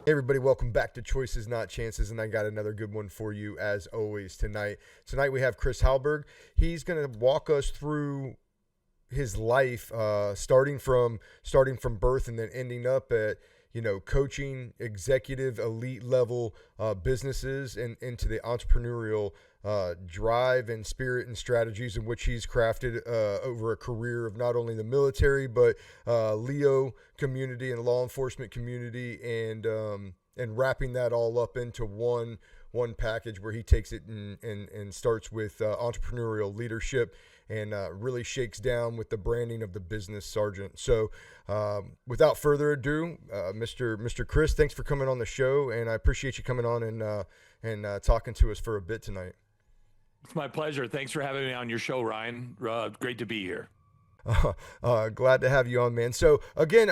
Hey everybody, welcome back to Choices Not Chances, and I got another good one for you as always tonight. Tonight we have Chris Hallberg. He's going to walk us through his life, starting from birth and then ending up at coaching executive elite level businesses and into the entrepreneurial drive and spirit and strategies in which he's crafted over a career of not only the military but Leo community and law enforcement community, and wrapping that all up into one package where he takes it and starts with entrepreneurial leadership and really shakes down with the branding of the business sergeant. So without further ado, Mr. Chris, thanks for coming on the show, and I appreciate you coming on and talking to us for a bit tonight. It's my pleasure. Thanks for having me on your show, Ryan. Great to be here. Glad to have you on, man. So again,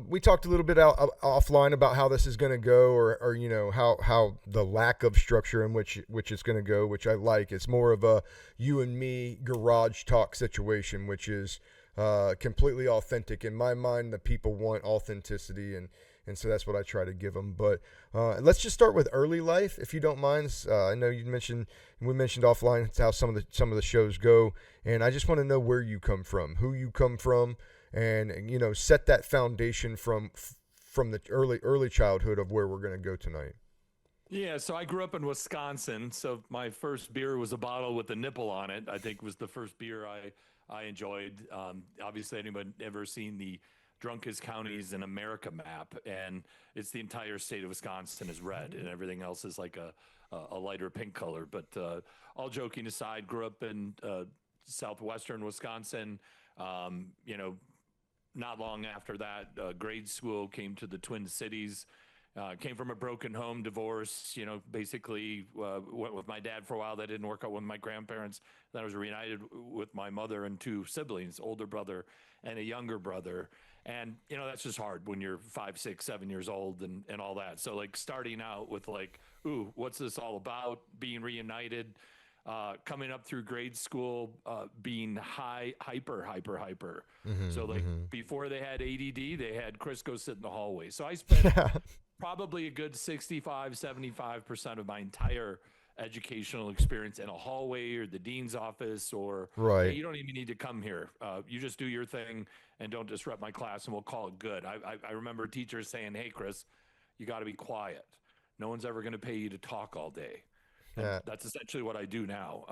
we talked a little bit offline about how this is going to go, or how the lack of structure in which it's going to go, which I like. It's more of a you and me garage talk situation, which is completely authentic. In my mind, the people want authenticity, and so that's what I try to give them. But let's just start with early life, if you don't mind. I know we mentioned offline how some of the shows go, and I just want to know where you come from, who you come from, and set that foundation from the early childhood of where we're going to go tonight. Yeah, so I grew up in Wisconsin. So my first beer was a bottle with a nipple on it. I think was the first beer I enjoyed. Obviously, anyone ever seen the drunkest counties in America map, and it's the entire state of Wisconsin is red, and everything else is like a lighter pink color. But all joking aside, grew up in southwestern Wisconsin. Not long after that, grade school came to the Twin Cities. Came from a broken home, divorce, basically went with my dad for a while. That didn't work out with my grandparents. Then I was reunited with my mother and two siblings, older brother and a younger brother. And, that's just hard when you're 5, 6, 7 years old and all that. So like starting out with like, ooh, what's this all about? Being reunited, coming up through grade school, being hyper. So like before they had ADD, they had Chris go sit in the hallway. So I spent probably a good 75% of my entire educational experience in a hallway or the dean's office, or Right. hey, you don't even need to come here. You just do your thing and don't disrupt my class, and we'll call it good. I remember teachers saying, "Hey, Chris, you got to be quiet. No one's ever going to pay you to talk all day." And Yeah. that's essentially what I do now,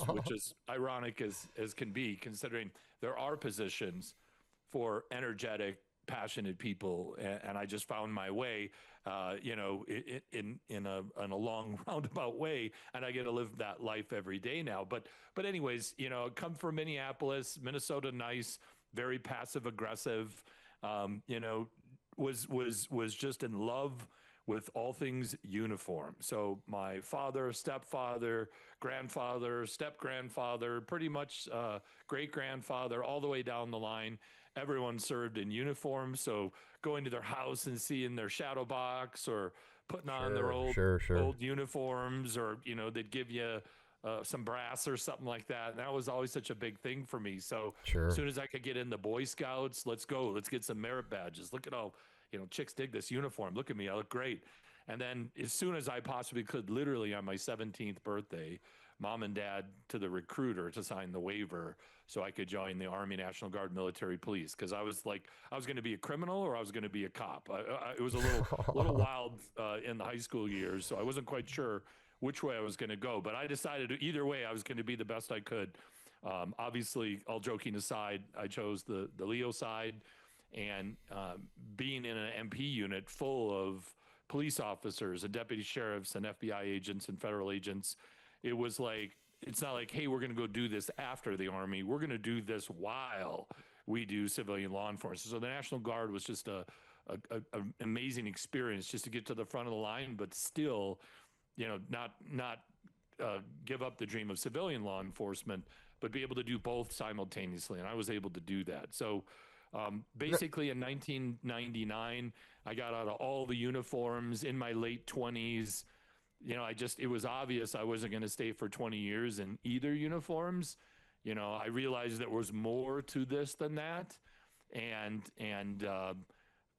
which is ironic as can be, considering there are positions for energetic, passionate people, and I just found my way, in a long roundabout way, and I get to live that life every day now. But anyways, come from Minneapolis, Minnesota, nice, very passive aggressive. Was just in love with all things uniform. So my father, stepfather, grandfather, step-grandfather, pretty much great-grandfather, all the way down the line, everyone served in uniform. So going to their house and seeing their shadow box, or putting on their Sure. old uniforms, or they'd give you some brass or something like that. And that was always such a big thing for me. So as Sure. soon as I could get in the Boy Scouts, let's go. Let's get some merit badges. Look at all, chicks dig this uniform. Look at me. I look great. And then as soon as I possibly could, literally on my 17th birthday, mom and dad to the recruiter to sign the waiver so I could join the Army National Guard military police. Because I was like, I was going to be a criminal or I was going to be a cop. It was a little wild in the high school years. So I wasn't quite sure which way I was going to go. But I decided either way, I was going to be the best I could. Obviously, all joking aside, I chose the Leo side. And being in an MP unit full of police officers and deputy sheriffs and FBI agents and federal agents, it was like, it's not like, hey, we're going to go do this after the Army. We're going to do this while we do civilian law enforcement. So the National Guard was just an amazing experience just to get to the front of the line, but still, not give up the dream of civilian law enforcement, but be able to do both simultaneously. And I was able to do that. So basically in 1999, I got out of all the uniforms in my late 20s. It was obvious I wasn't going to stay for 20 years in either uniforms. I realized there was more to this than that. And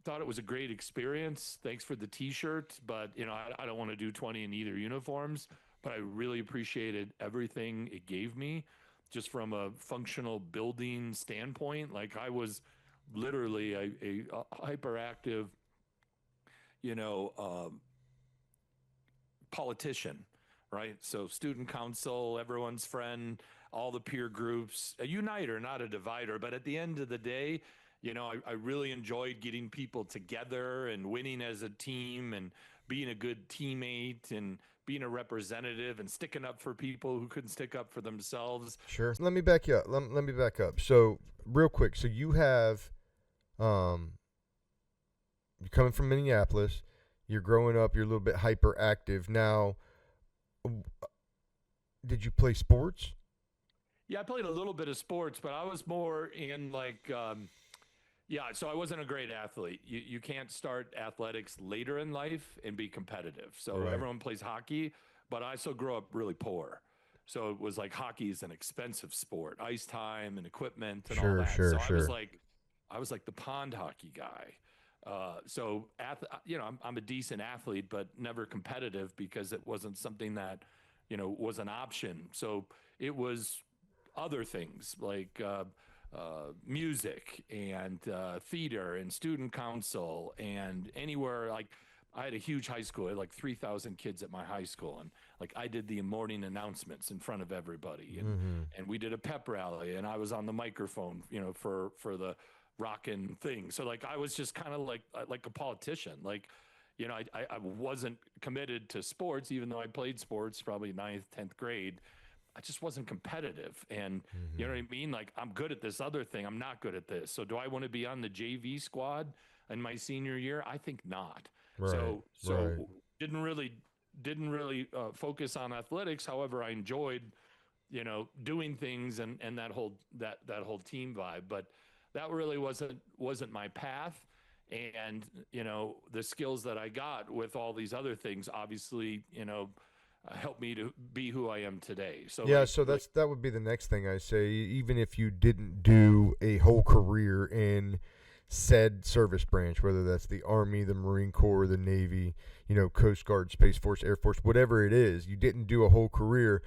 thought it was a great experience. Thanks for the t-shirt, but I don't want to do 20 in either uniforms, but I really appreciated everything it gave me just from a functional building standpoint. Like I was literally a hyperactive, you know, politician, right? So student council, everyone's friend, all the peer groups, a uniter, not a divider. But at the end of the day, I really enjoyed getting people together and winning as a team and being a good teammate and being a representative and sticking up for people who couldn't stick up for themselves. Sure. Let me back you up. Let me back up. So real quick. So you have, you're coming from Minneapolis. You're growing up. You're a little bit hyperactive. Now, did you play sports? Yeah, I played a little bit of sports, but I was more in like, yeah, so I wasn't a great athlete. You can't start athletics later in life and be competitive. So Right. everyone plays hockey, but I still grew up really poor. So it was like hockey is an expensive sport, ice time and equipment and all Sure, that. sure, So sure. I was like the pond hockey guy. I'm a decent athlete, but never competitive because it wasn't something that, was an option. So it was other things like music and theater and student council and anywhere. Like I had a huge high school. I had like 3,000 kids at my high school, and like I did the morning announcements in front of everybody, and we did a pep rally, and I was on the microphone, for the rockin' thing. So like I was just kind of like a politician. Like, I wasn't committed to sports, even though I played sports probably ninth, 10th grade. I just wasn't competitive. And you know what I mean? Like I'm good at this other thing. I'm not good at this. So do I want to be on the JV squad in my senior year? I think not. Right, So right. didn't really focus on athletics. However, I enjoyed, doing things and that whole team vibe. But that really wasn't my path. And, the skills that I got with all these other things, obviously, helped me to be who I am today. So Yeah, so that would be the next thing I say. Even if you didn't do a whole career in said service branch, whether that's the Army, the Marine Corps, the Navy, Coast Guard, Space Force, Air Force, whatever it is, you didn't do a whole career.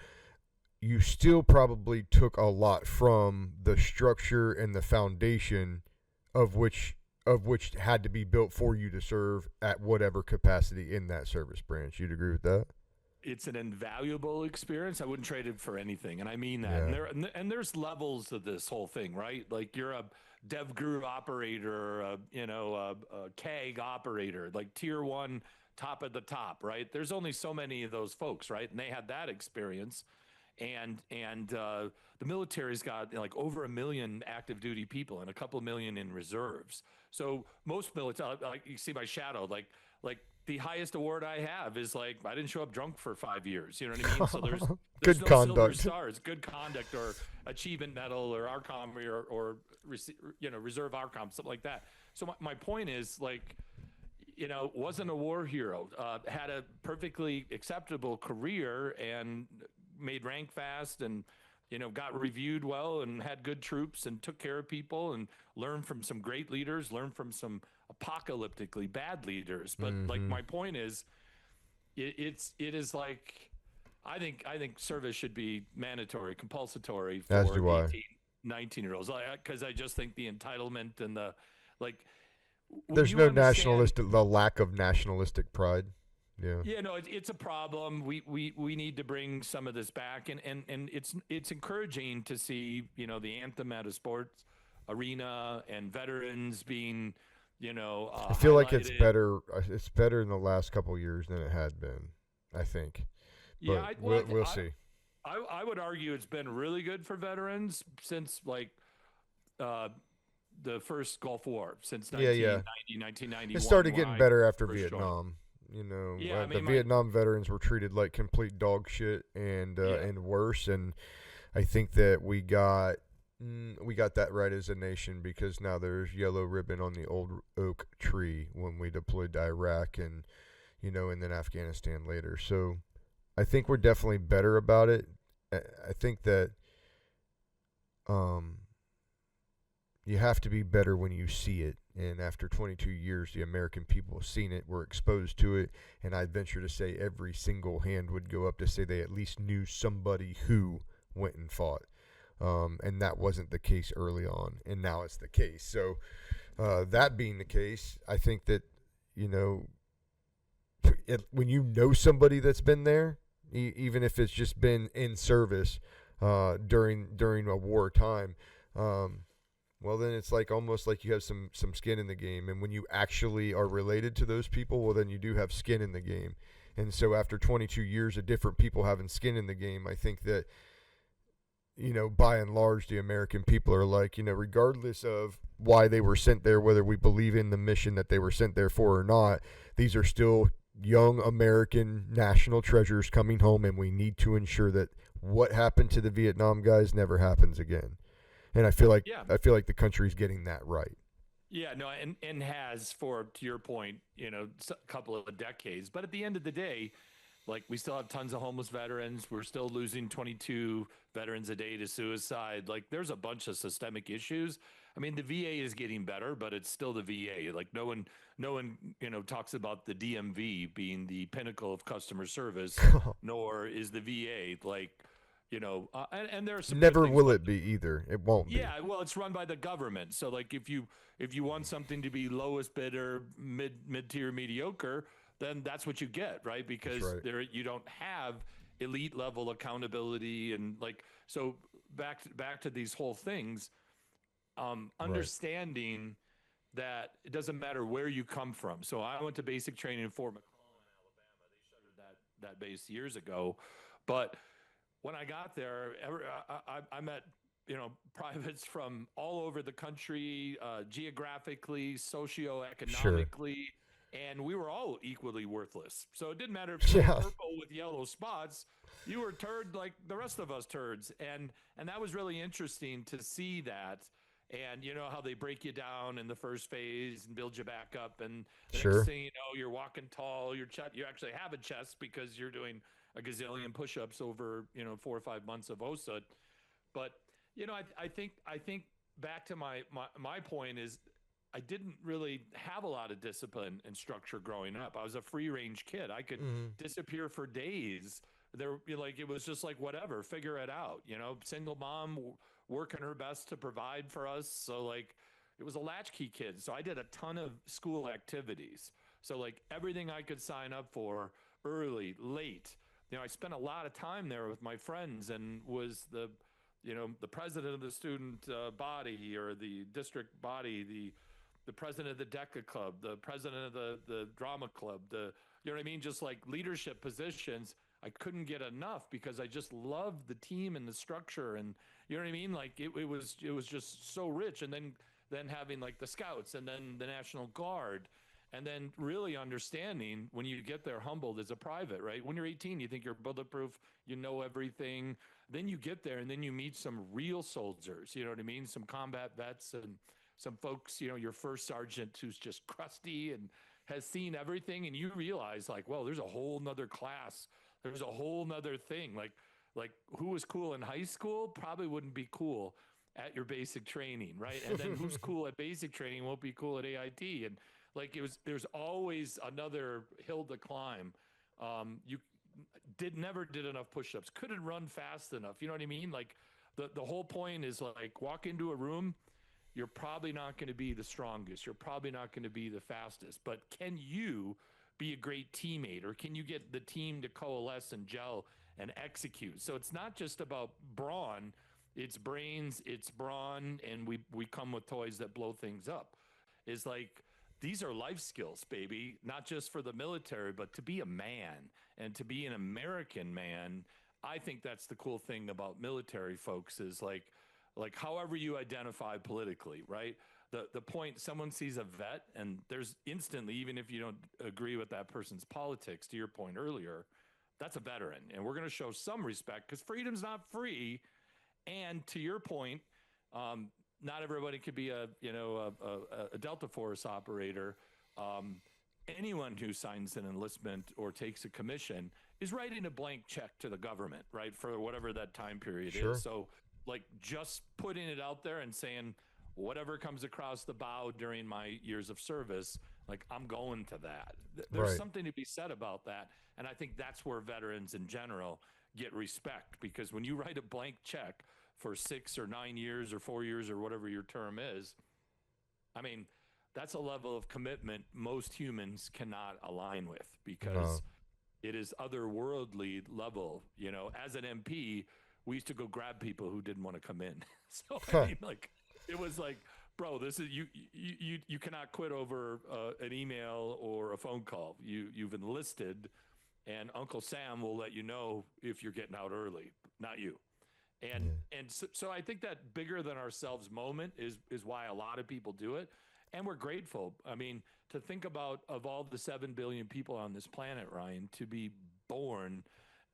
You still probably took a lot from the structure and the foundation of which had to be built for you to serve at whatever capacity in that service branch. You'd agree with that? it's an invaluable experience. I wouldn't trade it for anything, and I mean that. Yeah. There's levels of this whole thing, right? Like you're a dev group operator, a CAG operator, like tier one, top of the top, right? There's only so many of those folks, right? And they had that experience, and the military's got like over 1 million active duty people and a couple million in reserves. So most military, like you see my shadow, like the highest award I have is like I didn't show up drunk for 5 years. You know what I mean? So there's Good no silver conduct. stars, good conduct, or achievement medal, or ARCOM, or reserve ARCOM, something like that. So my point is like, wasn't a war hero, had a perfectly acceptable career and made rank fast and got reviewed well and had good troops and took care of people and learned from some great leaders, learned from some apocalyptically bad leaders. But like my point is, it is like I think service should be mandatory, compulsory As for do I. 18, 19-year-olds, because I just think the entitlement and the like when There's you no understand. the lack of nationalistic pride. Yeah. Yeah, no, it's a problem. We need to bring some of this back, and it's encouraging to see the anthem at a sports arena and veterans being I feel like it's highlighted. better. It's better in the last couple years than it had been. I think, Yeah, but we'll see. I would argue it's been really good for veterans since like uh, the first Gulf War, since Yeah, yeah. 1990, It 1991, started when getting I better after first joined. Vietnam. Yeah, I The mean Vietnam veterans were treated like complete dog shit yeah. and worse. And I think that we got that right as a nation because now there's yellow ribbon on the old oak tree when we deployed to Iraq and then Afghanistan later. So I think we're definitely better about it. I think that you have to be better when you see it. And after 22 years, the American people have seen it, were exposed to it, and I'd venture to say every single hand would go up to say they at least knew somebody who went and fought. And that wasn't the case early on, and now it's the case. So, that being the case, I think that, you know, when you know somebody that's been there, even if it's just been in service during a war time, well, then it's like almost like you have some skin in the game. And when you actually are related to those people, well, then you do have skin in the game. And so after 22 years of different people having skin in the game, I think that, you know, by and large, the American people are like, you know, regardless of why they were sent there, whether we believe in the mission that they were sent there for or not, these are still young American national treasures coming home, and we need to ensure that what happened to the Vietnam guys never happens again. And Yeah. I feel like the country's getting that right. Yeah, no, and has for, to your point, a couple of decades. But at the end of the day, like, we still have tons of homeless veterans. We're still losing 22 veterans a day to suicide. Like, there's a bunch of systemic issues. I mean, the VA is getting better, but it's still the VA. Like, no one, talks about the DMV being the pinnacle of customer service, nor is the VA like, and there are some good Never things will about it be either. It won't be. yeah, well, it's run by the government. So, like, if you want something to be lowest bidder, mid tier, mediocre, then that's what you get, right? That's Because right. there you don't have elite level accountability, and, like, so back to these whole things. Right. Understanding that it doesn't matter where you come from. So I went to basic training in Fort McClellan, Alabama. They shuttered that base years ago, but when I got there, I met privates from all over the country, geographically, Sure. socioeconomically, and we were all equally worthless. So it didn't matter if you were Yeah. purple with yellow spots; you were turd like the rest of us turds, and that was really interesting to see that. And you know how they break you down in the first phase and build you back up, and the next Sure. thing you know, you're walking tall. You actually have a chest because you're doing a gazillion push-ups over 4 or 5 months of OSA. But I think back to my point is, I didn't really have a lot of discipline and structure growing up. I was a free range kid. I could Hmm. disappear for days. Like, it was just like, whatever, figure it out. Single mom, working her best to provide for us. So, like, it was a latchkey kid. So I did a ton of school activities. So, like, everything I could sign up for, early, late. I spent a lot of time there with my friends, and was the president of the student body, or the district body, the president of the DECA club, the president of the drama club, you know what I mean? Just like leadership positions. I couldn't get enough because I just loved the team and the structure, and you know what I mean? Like, it was just so rich. And then having, like, the scouts, and then the National Guard, and then really understanding, when you get there, humbled as a private, right? When you're 18, you think you're bulletproof, you know everything. Then you get there, and then you meet some real soldiers, you know what I mean? Some combat vets, and some folks, your first sergeant who's just crusty and has seen everything. And you realize, like, well, there's a whole nother class. There's a whole nother thing. Like, who was cool in high school probably wouldn't be cool at your basic training, right? And then who's cool at basic training won't be cool at AIT. And, like, there's always another hill to climb. You never did enough push-ups, couldn't run fast enough. You know what I mean? Like, the whole point is, like, walk into a room, you're probably not going to be the strongest. You're probably not going to be the fastest. But can you be a great teammate, or can you get the team to coalesce and gel and execute? So it's not just about brawn, it's brains, it's brawn, and we come with toys that blow things up. Is like, these are life skills, baby, not just for the military, but to be a man and to be an American man. I think that's the cool thing about military folks, is like however you identify politically, right? The point, someone sees a vet, and there's instantly, even if you don't agree with that person's politics, to your point earlier, that's a veteran, and we're going to show some respect, because freedom's not free. And to your point, um, not everybody could be a Delta Force operator. Um, Anyone who signs an enlistment or takes a commission is writing a blank check to the government, right, for whatever that time period is. Sure. So, like, just putting it out there and saying, whatever comes across the bow during my years of service, like I'm going to that. There's Right. something to be said about that. And I think that's where veterans in general get respect, because when you write a blank check for 6 or 9 years or 4 years or whatever your term is, I mean, that's a level of commitment most humans cannot align with, No. because it is otherworldly level. As an MP, we used to go grab people who didn't want to come in. So I mean, like, it was like, bro, this is you cannot quit over an email or a phone call. You've enlisted, and Uncle Sam will let you know if you're getting out early, not you. And Yeah. and so I think that bigger than ourselves moment is why a lot of people do it, and we're grateful. I mean, to think about, of all the 7 billion people on this planet, Ryan, to be born,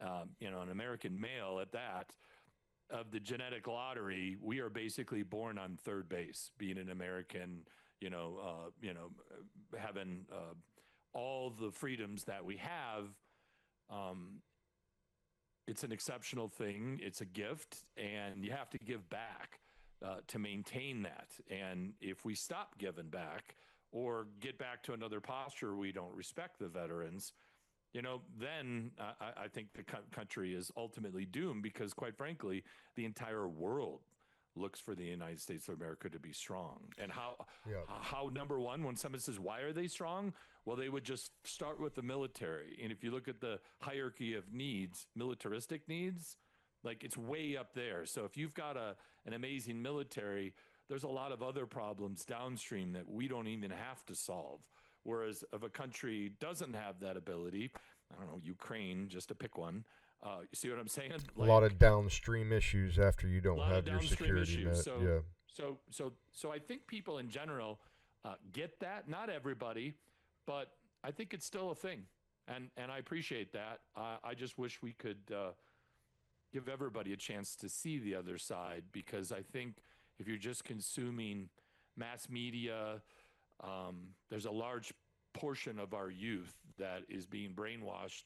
an American male at that, of the genetic lottery, we are basically born on third base, being an American, having all the freedoms that we have. Um, it's an exceptional thing. It's a gift, and you have to give back to maintain that. And if we stop giving back or get back to another posture, we don't respect the veterans, then I think the country is ultimately doomed, because, quite frankly, the entire world looks for the United States of America to be strong. And Yeah. how number one, when someone says, why are they strong? Well, they would just start with the military. And if you look at the hierarchy of needs, militaristic needs, like, it's way up there. So if you've got an amazing military, there's a lot of other problems downstream that we don't even have to solve. Whereas if a country doesn't have that ability, I don't know, Ukraine, just to pick one, you see what I'm saying? A lot Like, of downstream issues after you a don't lot of have your downstream security issues. net. So, Yeah. so I think people in general get that. Not everybody, but I think it's still a thing, and I appreciate that. I just wish we could give everybody a chance to see the other side, because I think if you're just consuming mass media, there's a large portion of our youth that is being brainwashed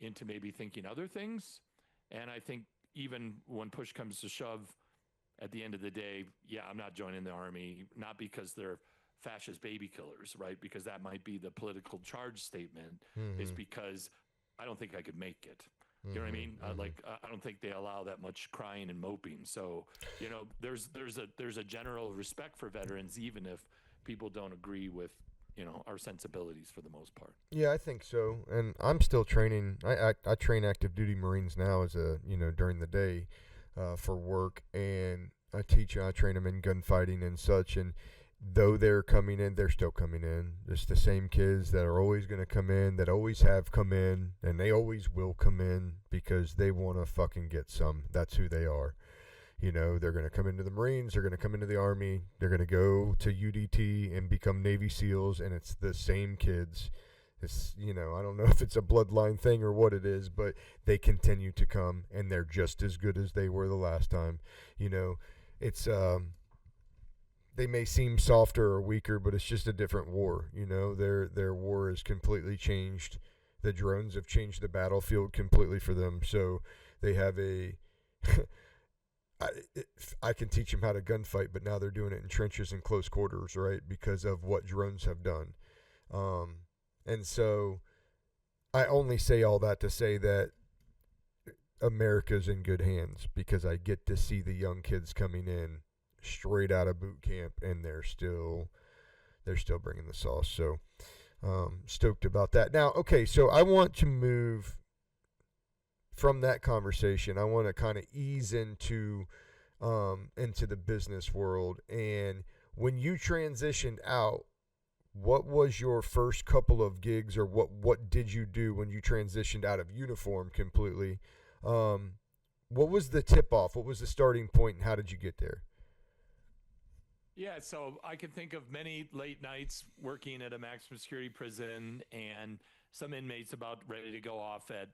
into maybe thinking other things. And I think even when push comes to shove, at the end of the day, yeah, I'm not joining the army, not because they're fascist baby killers, right? Because that might be the political charge statement, is Mm-hmm. because I don't think I could make it. You know what I Mm-hmm. mean? Mm-hmm. I don't think they allow that much crying and moping. So, there's a general respect for veterans, even if people don't agree with, our sensibilities for the most part. Yeah, I think so. And I'm still training. I train active duty Marines now as during the day for work. And I train them in gunfighting and such. And though they're coming in, they're still coming in. It's the same kids that are always going to come in, that always have come in, and they always will come in because they want to fucking get some. That's who they are. They're going to come into the Marines, they're going to come into the Army, they're going to go to UDT and become Navy SEALs, and it's the same kids. I don't know if it's a bloodline thing or what it is, but they continue to come, and they're just as good as they were the last time. It's they may seem softer or weaker, but it's just a different war. Their war has completely changed. The drones have changed the battlefield completely for them. So they have a I, I can teach them how to gunfight, but now they're doing it in trenches and close quarters, right? Because of what drones have done. And so I only say all that to say that America's in good hands, because I get to see the young kids coming in straight out of boot camp, and they're still bringing the sauce. So stoked about that. Now, okay, so I want to move from that conversation. I want to kind of ease into the business world. And when you transitioned out, what was your first couple of gigs, or what did you do when you transitioned out of uniform completely? What was the tip off? What was the starting point, and how did you get there? Yeah, so I can think of many late nights working at a maximum security prison, and some inmates about ready to go off at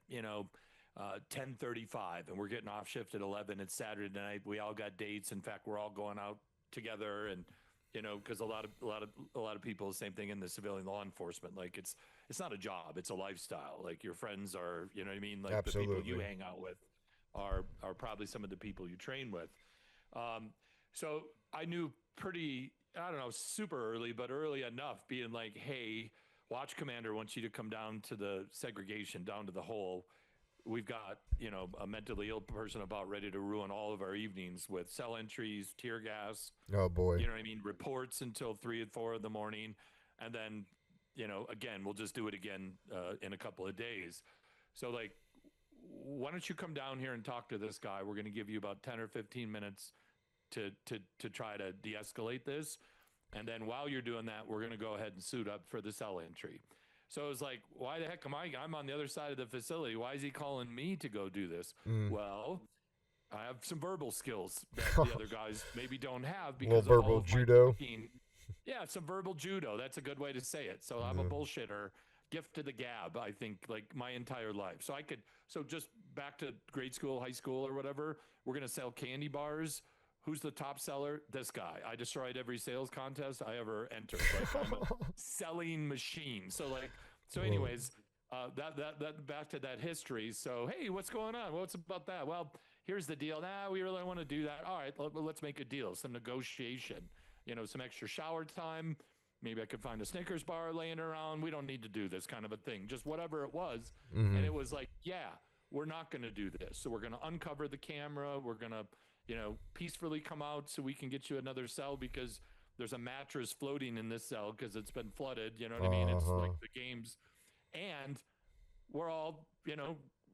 10:35, and we're getting off shift at 11. It's Saturday night. We all got dates. In fact, we're all going out together, and because a lot of people, the same thing in the civilian law enforcement. Like, it's not a job; it's a lifestyle. Like, your friends are, you know what I mean. Like, the people you Absolutely. hang out with are probably some of the people you train with. Um, so I knew pretty, I don't know, super early, but early enough, being like, hey, watch commander wants you to come down to the segregation, down to the hole. We've got, a mentally ill person about ready to ruin all of our evenings with cell entries, tear gas, Oh boy. you know what I mean? Reports until 3 or 4 in the morning. And then, again, we'll just do it again in a couple of days. So, like, why don't you come down here and talk to this guy? We're going to give you about 10 or 15 minutes to try to de-escalate this. And then while you're doing that, we're going to go ahead and suit up for the cell entry. So it was like, why the heck am I'm on the other side of the facility. Why is he calling me to go do this? Well, I have some verbal skills that the other guys maybe don't have because Little of all verbal of my judo. thinking. Yeah, some verbal judo. That's a good way to say it. So I'm a bullshitter. Gift to the gab, I think, like my entire life. So just back to grade school, high school, or whatever, we're going to sell candy bars. Who's the top seller? This guy. I destroyed every sales contest I ever entered. Like, I'm a selling machine. Anyways, that back to that history. So, hey, what's going on? What's about that? Well, here's the deal. Nah, we really want to do that. All right, let's make a deal. Some negotiation. Some extra shower time. Maybe I could find a Snickers bar laying around. We don't need to do this kind of a thing. Just whatever it was. And it was like, yeah, we're not going to do this. So we're going to uncover the camera. We're going to, peacefully come out so we can get you another cell because there's a mattress floating in this cell because it's been flooded. You know what I mean? It's like the games. And we're all,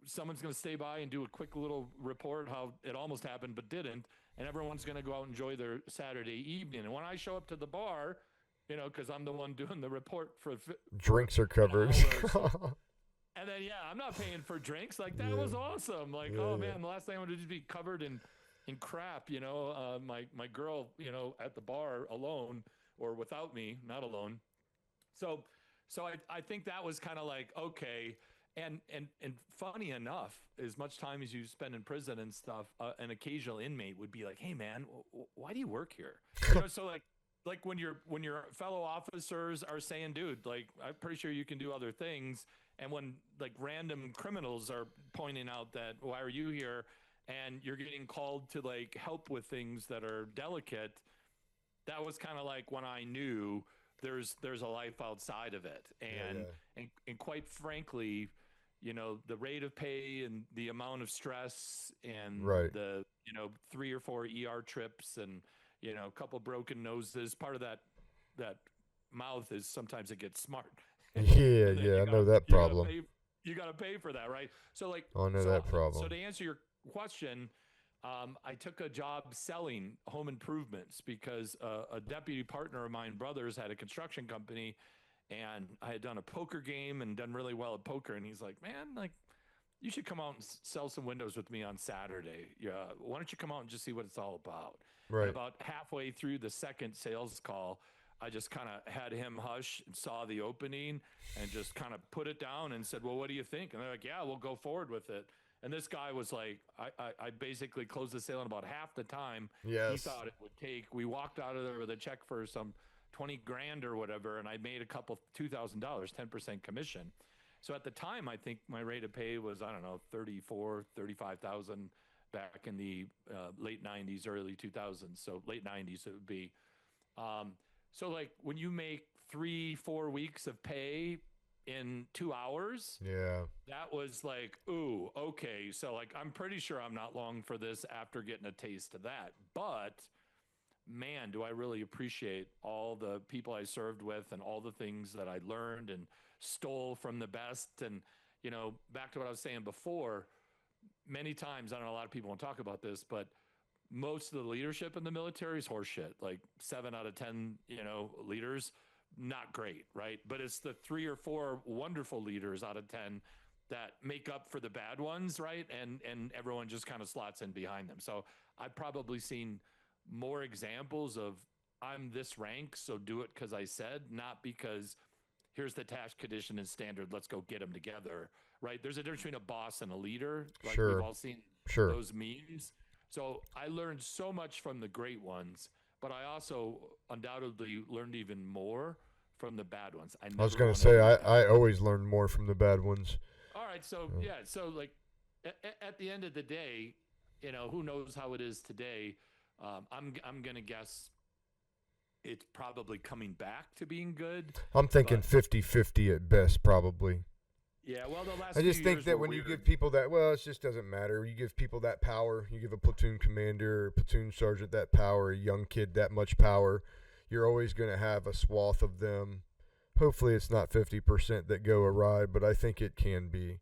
someone's going to stay by and do a quick little report how it almost happened but didn't. And everyone's going to go out and enjoy their Saturday evening. And when I show up to the bar, because I'm the one doing the report for drinks are covered. And then, yeah, I'm not paying for drinks. Like, that was awesome. Like, man, the last thing I wanted to just be covered in crap, my girl, at the bar alone or without me, not alone. So I think that was kind of like, okay. And funny enough, as much time as you spend in prison and stuff, an occasional inmate would be like, hey man, why do you work here? So like when your fellow officers are saying, dude, like, I'm pretty sure you can do other things. And when like random criminals are pointing out that, why are you here? And you're getting called to like help with things that are delicate. That was kind of like when I knew there's a life outside of it. And quite frankly, the rate of pay and the amount of stress and the, 3 or 4 ER trips and, a couple broken noses, part of that mouth is sometimes it gets smart. I know that problem. You got to pay for that, right? So like, I know that problem. So to answer your question, I took a job selling home improvements because a deputy partner of mine, brothers, had a construction company, and I had done a poker game and done really well at poker. And he's like, man, like, you should come out and sell some windows with me on Saturday. Yeah, why don't you come out and just see what it's all about? Right. And about halfway through the second sales call, I just kind of had him hush and saw the opening and just kind of put it down and said, well, what do you think? And they're like, yeah, we'll go forward with it. And this guy was like, I basically closed the sale in about half the time he thought it would take. We walked out of there with a check for some 20 grand or whatever, and I made a couple $2,000, 10% commission. So at the time, I think my rate of pay was, I don't know, 35,000 back in the late 90s, early 2000s. So late 90s it would be. So like when you make 3-4 weeks of pay in 2 hours, that was like, ooh, okay. So like, I'm pretty sure I'm not long for this after getting a taste of that. But man, do I really appreciate all the people I served with and all the things that I learned and stole from the best. And, back to what I was saying before, many times, I don't know, a lot of people won't talk about this, but most of the leadership in the military is horseshit. Like 7 out of 10, leaders, not great, right? But it's the 3 or 4 wonderful leaders out of 10 that make up for the bad ones, right? And everyone just kind of slots in behind them. So I've probably seen more examples of I'm this rank, so do it because I said, not because here's the task condition and standard, let's go get them together, right? There's a difference between a boss and a leader. Like we've all seen those memes. So I learned so much from the great ones, but I also undoubtedly learned even more from the bad ones. I was going to say, I always learn more from the bad ones. All right. So, so like at the end of the day, who knows how it is today? I'm going to guess it's probably coming back to being good. I'm thinking But 50-50 at best, probably. yeah, well, the last I few just think years that were when you give weird. people that, well, it just doesn't matter. You give people that power. You give a platoon commander or platoon sergeant that power, a young kid that much power. You're always going to have a swath of them. Hopefully, it's not 50% that go awry, but I think it can be.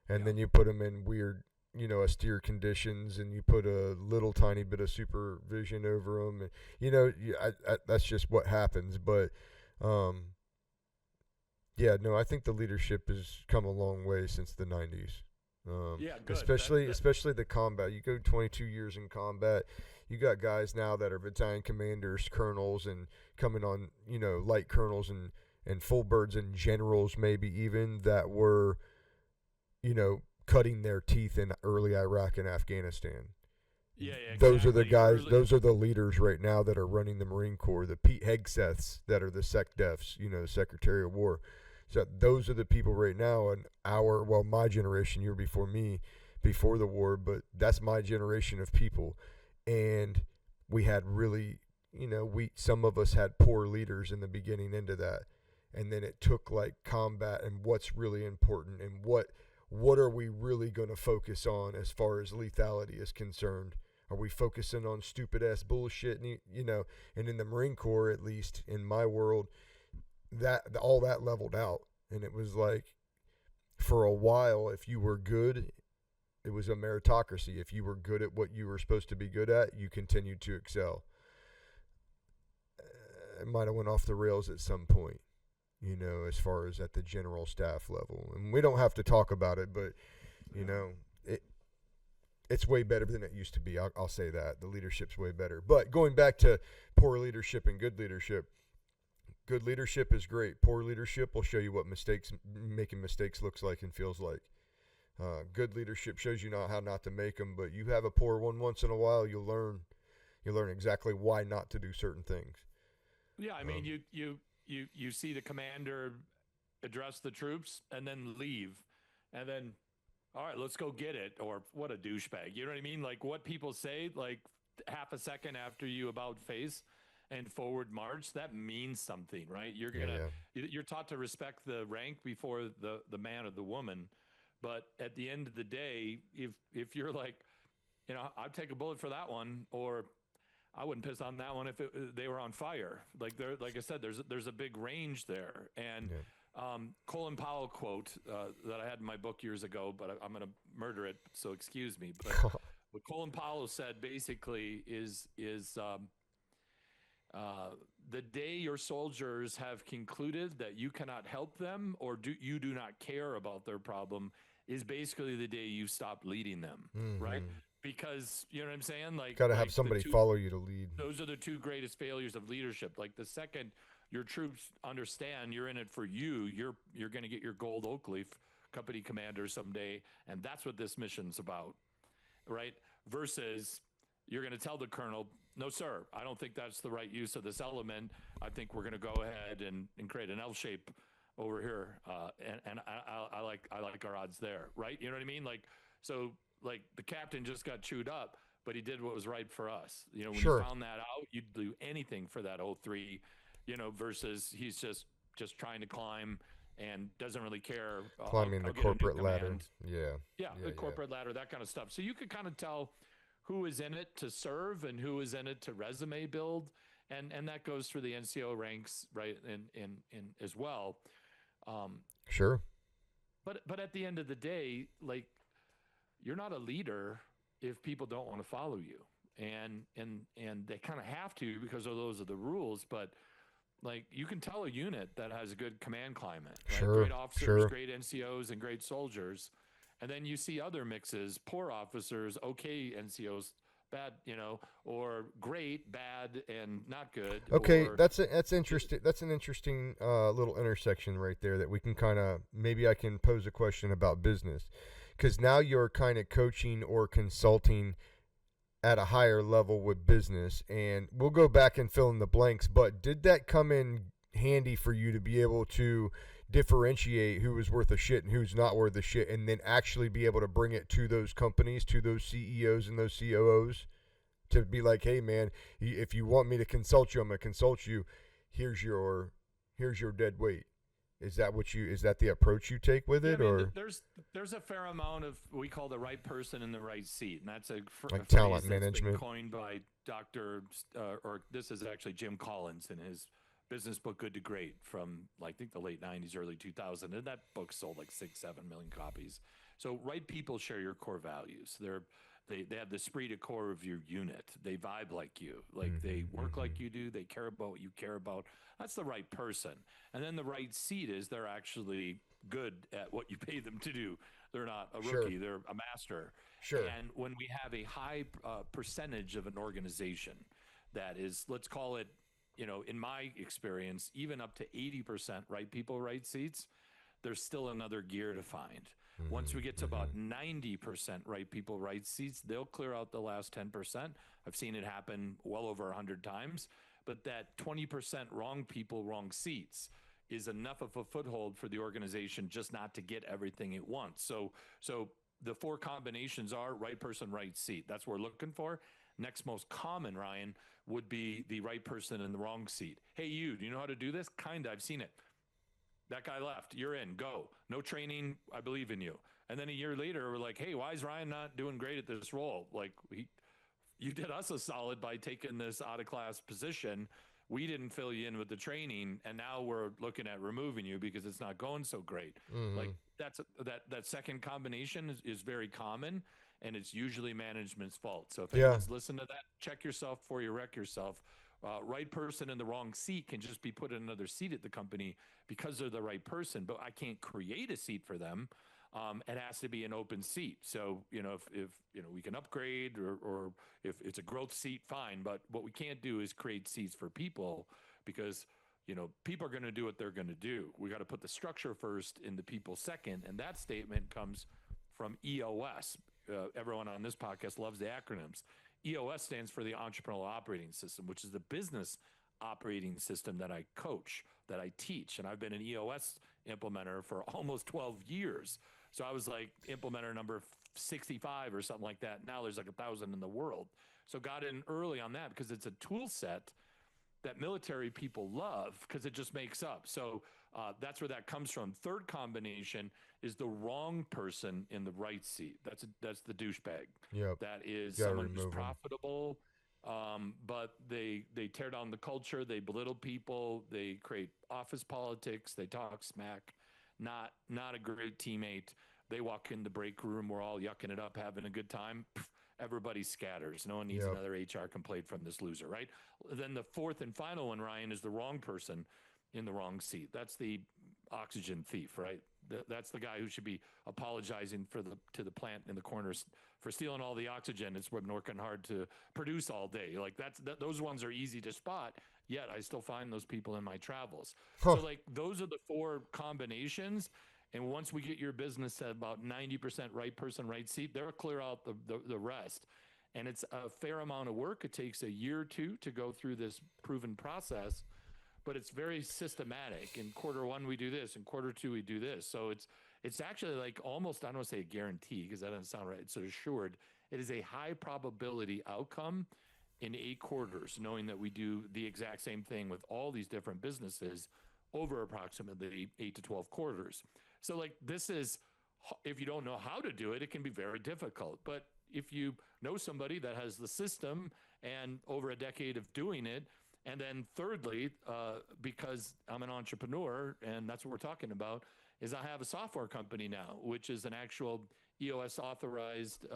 And Yeah. then you put them in weird, austere conditions, and you put a little tiny bit of supervision over them. And, that's just what happens. But, yeah, no, I think the leadership has come a long way since the 90s. Yeah, good. Especially the combat. You go 22 years in combat, you got guys now that are battalion commanders, colonels, and coming on, light colonels and full birds and generals, maybe even, that were, cutting their teeth in early Iraq and Afghanistan. Yeah, yeah, Those are the exactly. guys. Early, Those are the leaders right now that are running the Marine Corps. The Pete Hegseths that are the SecDefs, the Secretary of War. So those are the people right now in my generation. You're before me, before the war, but that's my generation of people. And we had really, some of us had poor leaders in the beginning into that, and then it took like combat and what's really important and what are we really going to focus on as far as lethality is concerned. Are we focusing on stupid ass bullshit? And in the Marine Corps, at least in my world, that all that leveled out, and it was like, for a while, if you were good, it was a meritocracy. If you were good at what you were supposed to be good at, you continued to excel. It might have went off the rails at some point, as far as at the general staff level, and we don't have to talk about it, but it's way better than it used to be. I'll say that the leadership's way better. But going back to poor leadership and good leadership. Good leadership is great. Poor leadership will show you what making mistakes looks like and feels like. Good leadership shows you how not to make them, but you have a poor one once in a while, you'll learn exactly why not to do certain things. yeah, I mean, you see the commander address the troops and then leave, and then, all right, let's go get it. Or what a douchebag. You know what I mean? Like what people say, like half a second after you about face and forward march, that means something, right? You're taught to respect the rank before the man or the woman. But at the end of the day, if you're like, I'd take a bullet for that one, or I wouldn't piss on that one if they were on fire. Like I said, there's a big range there. And Colin Powell quote that I had in my book years ago, but I'm going to murder it, so excuse me. But what Colin Powell said basically is the day your soldiers have concluded that you cannot help them or you do not care about their problem is basically the day you stop leading them, right? Because you know what I'm saying? Like, got to have somebody follow you to lead. Those are the two greatest failures of leadership. Like the second your troops understand you're in it for you, you're going to get your gold oak leaf company commander someday, and that's what this mission's about, right? Versus you're going to tell the colonel, no, sir, I don't think that's the right use of this element. I think we're going to go ahead and create an L shape over here, and I like our odds there, right? You know what I mean? Like, so like the captain just got chewed up, but he did what was right for us. When Sure. you found that out, you'd do anything for that 03, versus he's just trying to climb and doesn't really care. Climbing the corporate ladder. Yeah, the corporate ladder, that kind of stuff. So you could kind of tell who is in it to serve and who is in it to resume build, and that goes through the NCO ranks, right? In as well. Sure. But at the end of the day, like, you're not a leader if people don't want to follow you, and they kind of have to because those are the rules. But like, you can tell a unit that has a good command climate, right? Sure. Great officers, great NCOs, and great soldiers. And then you see other mixes, poor officers, okay NCOs, bad, or great, bad, and not good. Okay, that's interesting. That's an interesting little intersection right there that we can kind of, maybe I can pose a question about business, because now you're kind of coaching or consulting at a higher level with business, and we'll go back and fill in the blanks, but did that come in handy for you to be able to differentiate who was worth a shit and who's not worth a shit, and then actually be able to bring it to those companies, to those CEOs and those COOs to be like, hey man, if you want me to consult you, I'm gonna consult you. Here's your dead weight. Is that the approach you take with Yeah, I it, mean, or there's a fair amount of we call the right person in the right seat, and that's a like phrase talent that's been management? coined by Dr. Or this is actually Jim Collins in his business book Good to Great from like, I think the late '90s, early 2000, and that book sold like 6-7 million copies. So right people share your core values. They have the esprit de corps of your unit. They vibe like you, like they work like you do. They care about what you care about. That's the right person. And then the right seat is they're actually good at what you pay them to do. They're not a Sure, rookie, they're a master. sure. And when we have a high percentage of an organization that is, let's call it, in my experience, even up to 80% right people, right seats, there's still another gear to find. Once we get to about 90% right people, right seats, they'll clear out the last 10%. I've seen it happen well over 100 times. But that 20% wrong people, wrong seats is enough of a foothold for the organization just not to get everything it wants. So the four combinations are right person, right seat. That's what we're looking for. Next most common, Ryan, would be the right person in the wrong seat. Hey, do you know how to do this? Kinda, I've seen it. That guy left. You're in. Go. No training. I believe in you. And then a year later, we're like, hey, why is Ryan not doing great at this role? Like, you did us a solid by taking this out of class position. We didn't fill you in with the training, and now we're looking at removing you because it's not going so great. Like that second combination is very common, and it's usually management's fault. So if Yeah, anyone's listened to that, check yourself before you wreck yourself. Right person in the wrong seat can just be put in another seat at the company because they're the right person, but I can't create a seat for them. It has to be an open seat. So, if we can upgrade or if it's a growth seat, fine. But what we can't do is create seats for people because, people are going to do what they're going to do. We got to put the structure first and the people second. And that statement comes from EOS. Everyone on this podcast loves the acronyms. EOS stands for the Entrepreneurial Operating System, which is the business operating system that I coach, that I teach. And I've been an EOS implementer for almost 12 years. So I was like implementer number 65 or something like that. Now there's like 1,000 in the world. So got in early on that because it's a tool set that military people love because it just makes up. So that's where that comes from. Third combination is the wrong person in the right seat. That's the douchebag. yep. That is Got to someone who's remove them. profitable, but they tear down the culture. They belittle people. They create office politics. They talk smack. Not a great teammate. They walk in the break room. We're all yucking it up, having a good time. Everybody scatters. No one needs Yep. another HR complaint from this loser, right? Then the fourth and final one, Ryan, is the wrong person in the wrong seat. That's the oxygen thief, right? That's the guy who should be apologizing to the plant in the corners for stealing all the oxygen. It's been working hard to produce all day. Like those ones are easy to spot. Yet I still find those people in my travels. Huh. So like those are the four combinations. And once we get your business at about 90% right person, right seat, they'll clear out the rest. And it's a fair amount of work. It takes a year or two to go through this proven process, but it's very systematic. In quarter one, we do this. In quarter two, we do this. So it's actually like almost, I don't want to say a guarantee because that doesn't sound right. It's assured. It is a high probability outcome in 8 quarters, knowing that we do the exact same thing with all these different businesses over approximately 8 to 12 quarters. So like this is, if you don't know how to do it, it can be very difficult. But if you know somebody that has the system and over a decade of doing it, and then thirdly, because I'm an entrepreneur and that's what we're talking about, is I have a software company now, which is an actual EOS authorized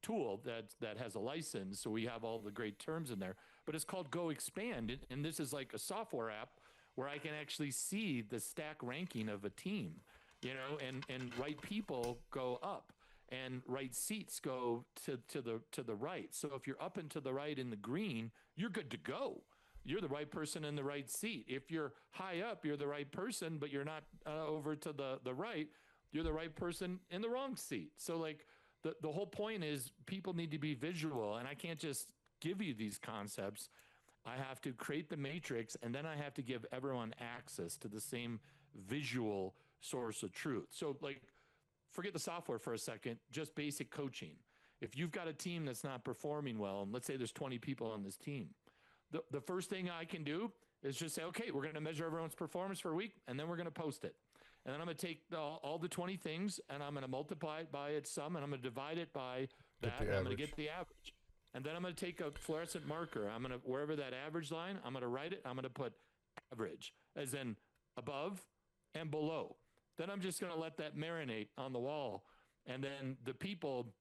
tool that has a license. So we have all the great terms in there, but it's called Go Expand. And this is like a software app where I can actually see the stack ranking of a team, and right people go up and right seats go to the right. So if you're up and to the right in the green, you're good to go. You're the right person in the right seat. If you're high up, you're the right person, but you're not over to the right, you're the right person in the wrong seat. So like the whole point is people need to be visual, and I can't just give you these concepts. I have to create the matrix, and then I have to give everyone access to the same visual source of truth. So like, forget the software for a second, just basic coaching. If you've got a team that's not performing well, and let's say there's 20 people on this team, the first thing I can do is just say, okay, we're going to measure everyone's performance for a week, and then we're going to post it. And then I'm going to take all the 20 things, and I'm going to multiply it by its sum, and I'm going to divide it by that, and I'm going to get the average. And then I'm going to take a fluorescent marker. I'm going to, wherever that average line, I'm going to write it. I'm going to put average, as in above and below. Then I'm just going to let that marinate on the wall. And then the people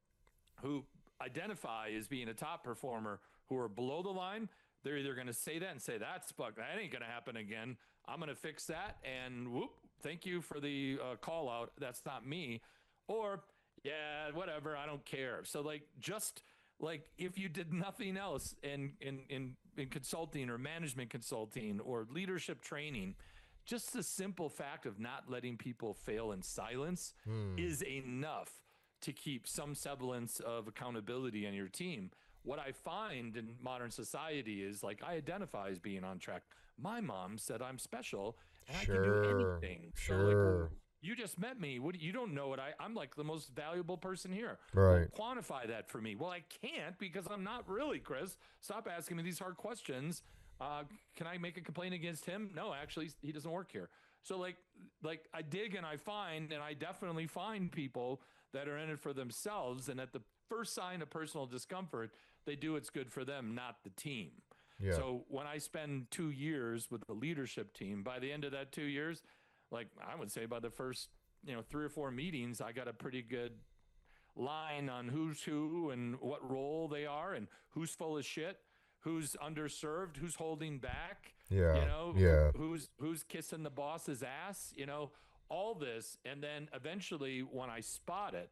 who identify as being a top performer who are below the line, they're either going to say that and say, that's bug, that ain't going to happen again. I'm going to fix that. And whoop, thank you for the call out. That's not me. Or, yeah, whatever, I don't care. So like, just like if you did nothing else in consulting or management consulting or leadership training, just the simple fact of not letting people fail in silence is enough to keep some semblance of accountability on your team. What I find in modern society is like, I identify as being on track. My mom said I'm special and I can do anything. So like, well, you just met me. You don't know what I'm like the most valuable person here. Right. Well, quantify that for me. Well, I can't because I'm not really, Chris. Stop asking me these hard questions. Can I make a complaint against him? No, actually, he doesn't work here. So like I dig and I find, and I definitely find people that are in it for themselves. And at the first sign of personal discomfort, they do what's good for them, not the team. Yeah. So when I spend 2 years with the leadership team, by the end of that 2 years, like I would say by the first, 3 or 4 meetings, I got a pretty good line on who's who and what role they are and who's full of shit, who's underserved, who's holding back, who's kissing the boss's ass, all this. And then eventually when I spot it,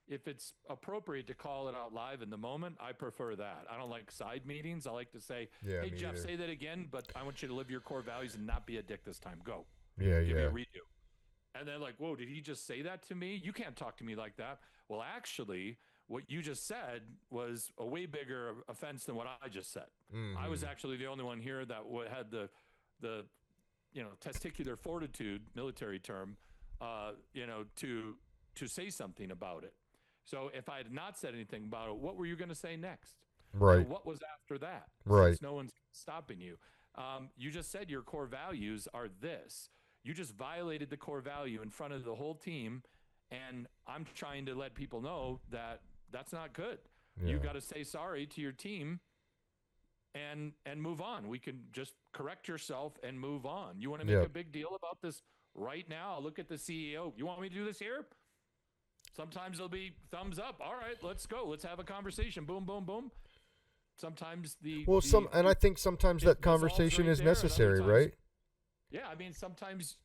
if it's appropriate to call it out live in the moment, I prefer that. I don't like side meetings. I like to say, hey, Jeff, either. say that again, but I want you to live your core values and not be a dick this time. Go. Yeah, Give me a redo. And then like, whoa, did he just say that to me? You can't talk to me like that. Well, actually, what you just said was a way bigger offense than what I just said. Mm-hmm. I was actually the only one here that had the testicular fortitude, military term, to say something about it. So if I had not said anything about it, what were you going to say next? Right. What was after that? Right. Since no one's stopping you. You just said your core values are this. You just violated the core value in front of the whole team. And I'm trying to let people know that that's not good. Yeah. You got to say sorry to your team and move on. We can just correct yourself and move on. You want to make a big deal about this right now? I'll look at the CEO. You want me to do this here? Sometimes it'll be thumbs up. All right, let's go. Let's have a conversation. Boom, boom, boom. Sometimes I think sometimes that conversation is necessary, right? Yeah, I mean, sometimes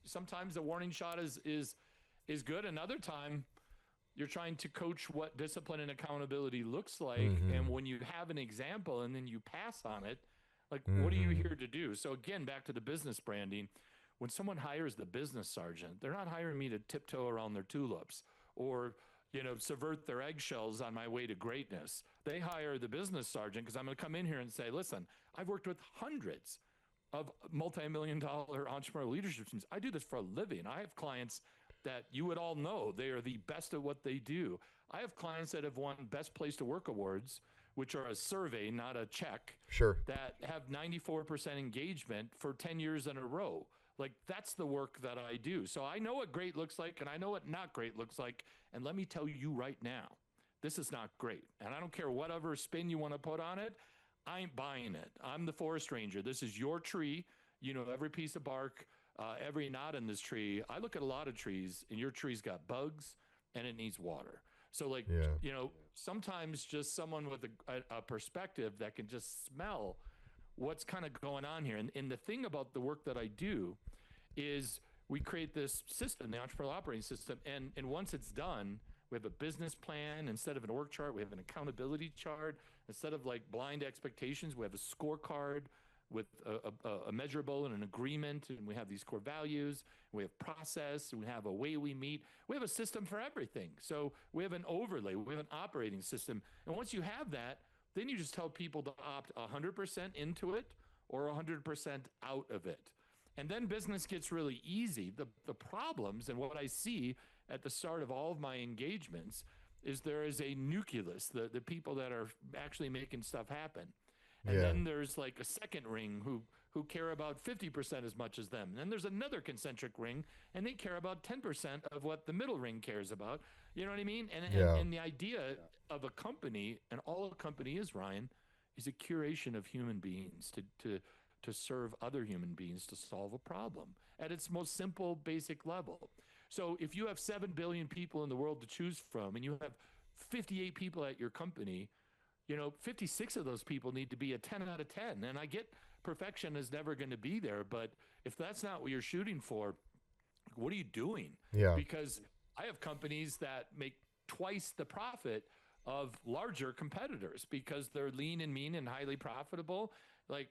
the warning shot is good. Another time, you're trying to coach what discipline and accountability looks like, and when you have an example and then you pass on it, like, what are you here to do? So again, back to the business branding. When someone hires the business sergeant, they're not hiring me to tiptoe around their tulips or subvert their eggshells on my way to greatness. They hire the business sergeant because I'm going to come in here and say, listen, I've worked with hundreds of multi-million-dollar entrepreneurial leadership teams. I do this for a living. I have clients that you would all know they are the best at what they do. I have clients that have won Best Place to Work awards, which are a survey, not a check. Sure. That have 94% engagement for 10 years in a row. Like, that's the work that I do. So I know what great looks like, and I know what not great looks like. And let me tell you right now, this is not great. And I don't care whatever spin you want to put on it. I ain't buying it. I'm the forest ranger. This is your tree. Every piece of bark, every knot in this tree. I look at a lot of trees, and your tree's got bugs, and it needs water. So, like, sometimes just someone with a perspective that can just smell what's kind of going on here. And the thing about the work that I do is we create this system, the Entrepreneurial Operating System, and once it's done, we have a business plan. Instead of an org chart, we have an accountability chart. Instead of like blind expectations, we have a scorecard with a measurable and an agreement, and we have these core values, we have process, we have a way we meet. We have a system for everything. So we have an overlay, we have an operating system. And once you have that, then you just tell people to opt 100% into it or 100% out of it. And then business gets really easy. The problems and what I see at the start of all of my engagements is there is a nucleus, the people that are actually making stuff happen. And Yeah. then there's like a second ring who care about 50% as much as them. And then there's another concentric ring, and they care about 10% of what the middle ring cares about. You know what I mean? Yeah. And the idea of a company, and all a company is, Ryan, is a curation of human beings to serve other human beings to solve a problem at its most simple, basic level. So if you have 7 billion people in the world to choose from, and you have 58 people at your company, 56 of those people need to be a 10 out of 10. And I get perfection is never going to be there, but if that's not what you're shooting for, what are you doing? Yeah. Because I have companies that make twice the profit of larger competitors because they're lean and mean and highly profitable. Like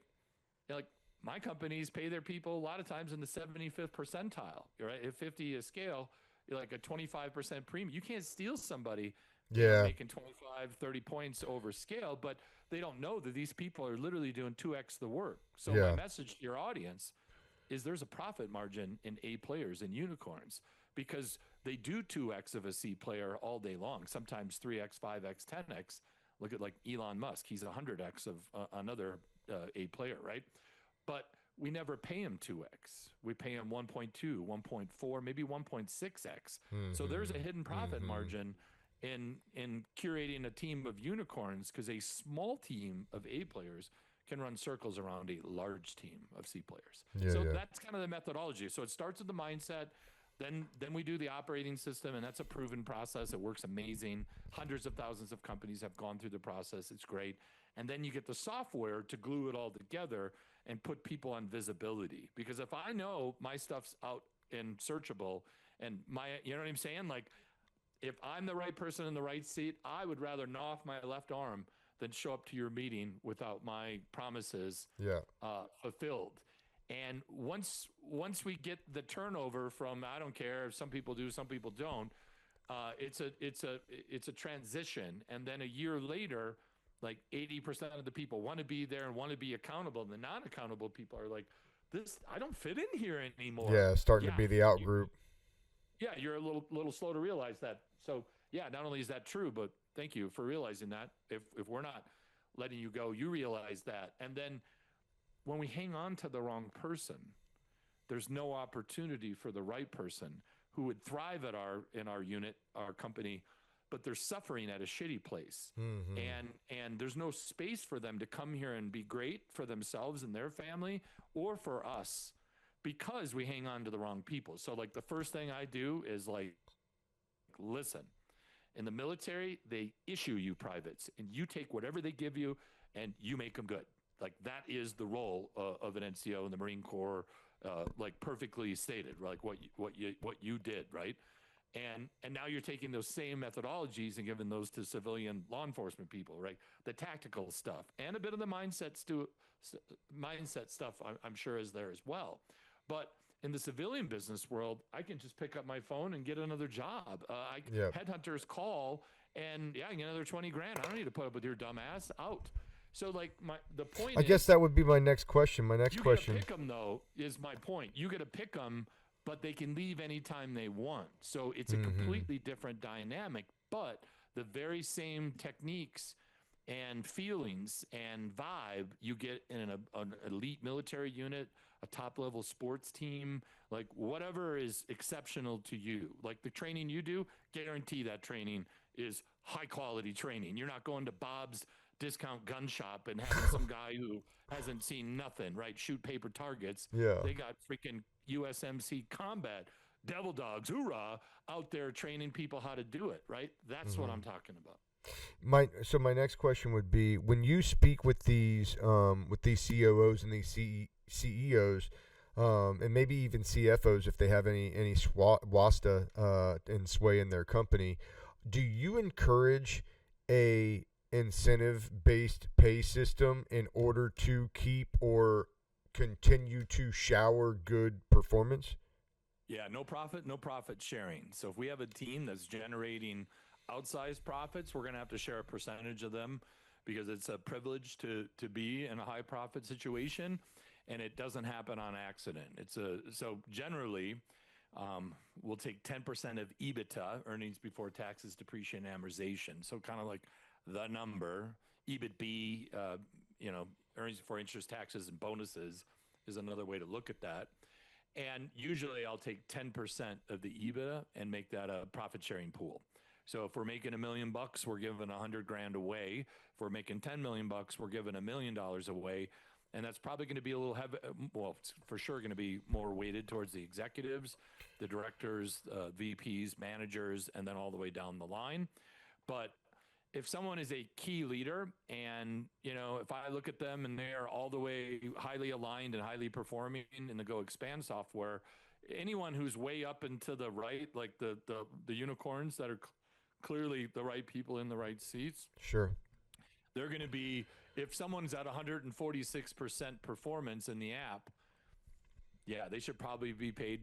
my companies pay their people a lot of times in the 75th percentile. Right? If 50 is scale, you're like a 25% premium. You can't steal somebody Yeah. making 25, 30 points over scale, but they don't know that these people are literally doing 2x the work. So Yeah. my message to your audience is there's a profit margin in A players and unicorns because they do 2x of a C player all day long, sometimes 3x, 5x, 10x. Look at like Elon Musk. He's 100x of another A player, right? But we never pay him 2x. We pay him 1.2, 1.4, maybe 1.6x. So there's a hidden profit margin in curating a team of unicorns because a small team of A players can run circles around a large team of C players. Yeah, So yeah. that's kind of the methodology. So it starts with the mindset. Then we do the operating system, and that's a proven process. It works amazing. Hundreds of thousands of companies have gone through the process. It's great. And then you get the software to glue it all together and put people on visibility. Because if I know my stuff's out and searchable and you know what I'm saying? Like if I'm the right person in the right seat, I would rather gnaw off my left arm than show up to your meeting without my promises Yeah. fulfilled. And once we get the turnover from I don't care, some people do, some people don't. It's a transition, and then a year later, like 80% of the people want to be there and want to be accountable, and the non-accountable people are like, "This I don't fit in here anymore." Yeah. Starting to Yeah, be the out group. yeah, you're a little slow to realize that. So yeah, not only is that true, but thank you for realizing that. If we're not letting you go, you realize that, and then when we hang on to the wrong person, there's no opportunity for the right person who would thrive at in our unit, our company, but they're suffering at a shitty place. And there's no space for them to come here and be great for themselves and their family or for us because we hang on to the wrong people. So like the first thing I do is like, listen, in the military, they issue you privates and you take whatever they give you and you make them good. Like that is the role of an NCO in the Marine Corps, like perfectly stated, like what you did, right? And now you're taking those same methodologies and giving those to civilian law enforcement people, right? The tactical stuff and a bit of the mindset stuff, I'm sure is there as well. But in the civilian business world, I can just pick up my phone and get another job. Yep. Headhunters call and I get another 20 grand. I don't need to put up with your dumb ass out. So like the point I is, guess that would be my next question. My next you question. get to pick them though is my point. You get to pick them, but they can leave anytime they want. So it's a completely different dynamic, but the very same techniques and feelings and vibe you get in an elite military unit, a top level sports team, like whatever is exceptional to you. Like the training you do, guarantee that training is high quality training. You're not going to Bob's discount gun shop and having some guy who hasn't seen nothing, right? Shoot paper targets. Yeah. They got freaking USMC combat devil dogs, hoorah, out there training people how to do it, right? That's what I'm talking about. My next question would be, when you speak with these COOs and these CEOs, and maybe even CFOs if they have any WASTA and sway in their company, do you encourage a incentive-based pay system in order to keep or continue to shower good performance? Yeah, no profit sharing. So if we have a team that's generating outsized profits, we're going to have to share a percentage of them because it's a privilege to be in a high profit situation, and it doesn't happen on accident. So generally, we'll take 10% of EBITDA, earnings before taxes, depreciation, and amortization. So kind of like the number. EBIT, earnings before interest, taxes, and bonuses is another way to look at that. And usually I'll take 10% of the EBITDA and make that a profit sharing pool. So if we're making $1 million, we're giving $100,000 away. If we're making $10 million, we're giving $1 million away. And that's probably going to be a little heavy. Well, it's for sure going to be more weighted towards the executives, the directors, VPs, managers, and then all the way down the line. But if someone is a key leader and, if I look at them and they are all the way highly aligned and highly performing in the Go Expand software, anyone who's way up and to the right, like the unicorns that are clearly the right people in the right seats. Sure. They're going to be, if someone's at 146% performance in the app, yeah, they should probably be paid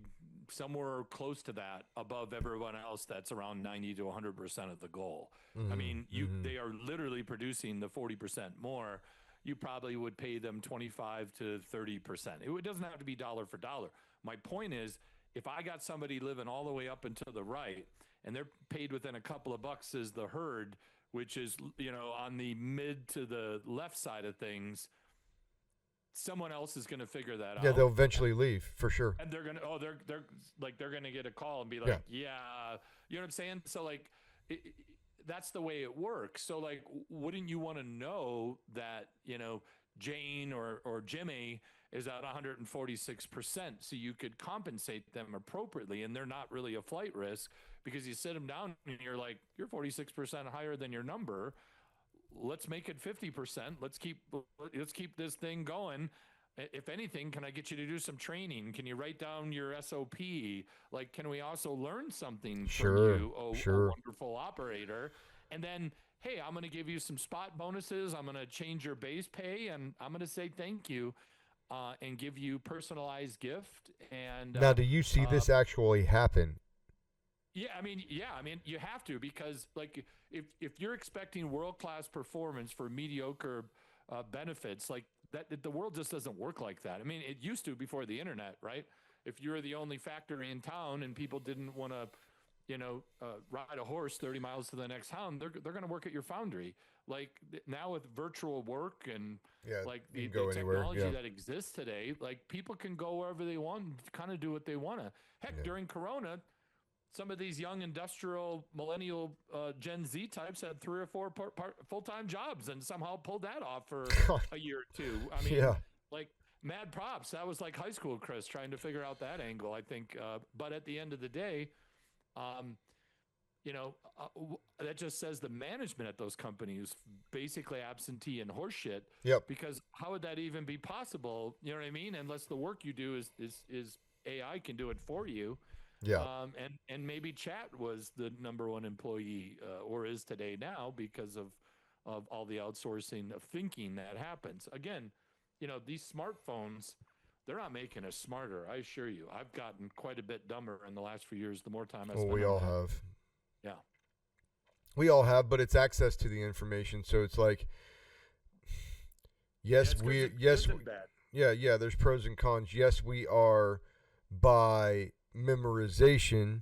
somewhere close to that above everyone else that's around 90 to 100% of the goal. I mean, they are literally producing the 40% more. You probably would pay them 25 to 30%. It doesn't have to be dollar for dollar. My point is, if I got somebody living all the way up and to the right and they're paid within a couple of bucks as the herd, which is, on the mid to the left side of things, someone else is going to figure that out. Yeah, they'll eventually leave for sure. And they're going to, they're going to get a call and be like, yeah, you know what I'm saying? So like, that's the way it works. So like, wouldn't you want to know that, Jane or Jimmy is at 146%, so you could compensate them appropriately, and they're not really a flight risk, because you sit them down and you're like, you're 46% higher than your number. Let's make it 50%. Let's keep this thing going. If anything, can I get you to do some training? Can you write down your SOP? Like, can we also learn something from you, a wonderful operator? And then, hey, I'm going to give you some spot bonuses. I'm going to change your base pay, and I'm going to say thank you, and give you personalized gift. And now, do you see this actually happen? Yeah, I mean, you have to, because like if you're expecting world-class performance for mediocre benefits, like that, the world just doesn't work like that. I mean, it used to before the internet, right? If you're the only factory in town and people didn't want to, ride a horse 30 miles to the next town, they're going to work at your foundry. Like now with virtual work and like the technology that exists today, like people can go wherever they want and kind of do what they want to. Heck, during Corona, some of these young industrial millennial Gen Z types had 3 or 4 full-time jobs and somehow pulled that off for a year or two. I mean, like mad props. That was like high school, Chris, trying to figure out that angle, I think. But at the end of the day, that just says the management at those companies basically absentee and horseshit. Yep. Because how would that even be possible? You know what I mean? Unless the work you do is AI can do it for you. Yeah. And maybe Chat was the number one employee, or is today now, because of all the outsourcing of thinking that happens. Again, these smartphones, they're not making us smarter. I assure you. I've gotten quite a bit dumber in the last few years, the more time I spend. Well, we all have. Yeah. We all have, but it's access to the information. So it's like, there's pros and cons. Yes, we are by memorization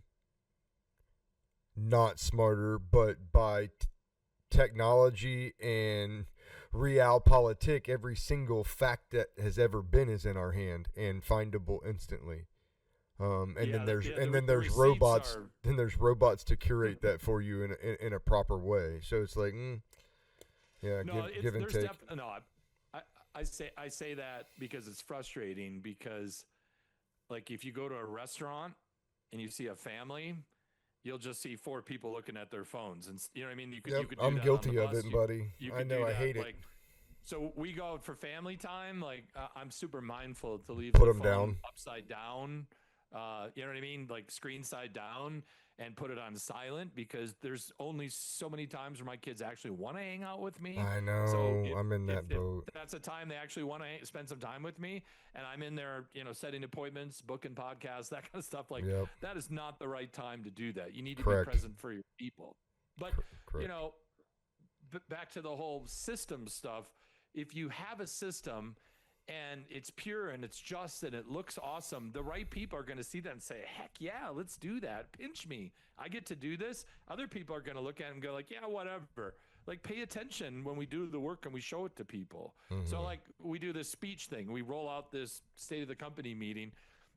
not smarter, but by technology and realpolitik, every single fact that has ever been is in our hand and findable instantly. Then there's robots. Then there's robots to curate that for you in a proper way. So it's like, give and take. I say that because it's frustrating, because like if you go to a restaurant and you see a family, you'll just see 4 people looking at their phones, and you know what I mean. You could I'm guilty of it, buddy. I know. I hate it. So we go out for family time. Like I'm super mindful to leave put the them phone down upside down. You know what I mean? Like screen side down, and put it on silent, because there's only so many times where my kids actually want to hang out with me. I know. So I'm in that boat. If that's a time they actually want to spend some time with me, and I'm in there, setting appointments, booking podcasts, that kind of stuff. Like that is not the right time to do that. You need to be present for your people. But back to the whole system stuff. If you have a system and it's pure and it's just and it looks awesome, the right people are going to see that and say, heck yeah, let's do that. Pinch me. I get to do this. Other people are going to look at it and go like, yeah, whatever. Like, pay attention when we do the work and we show it to people. So like, we do this speech thing. We roll out this state of the company meeting.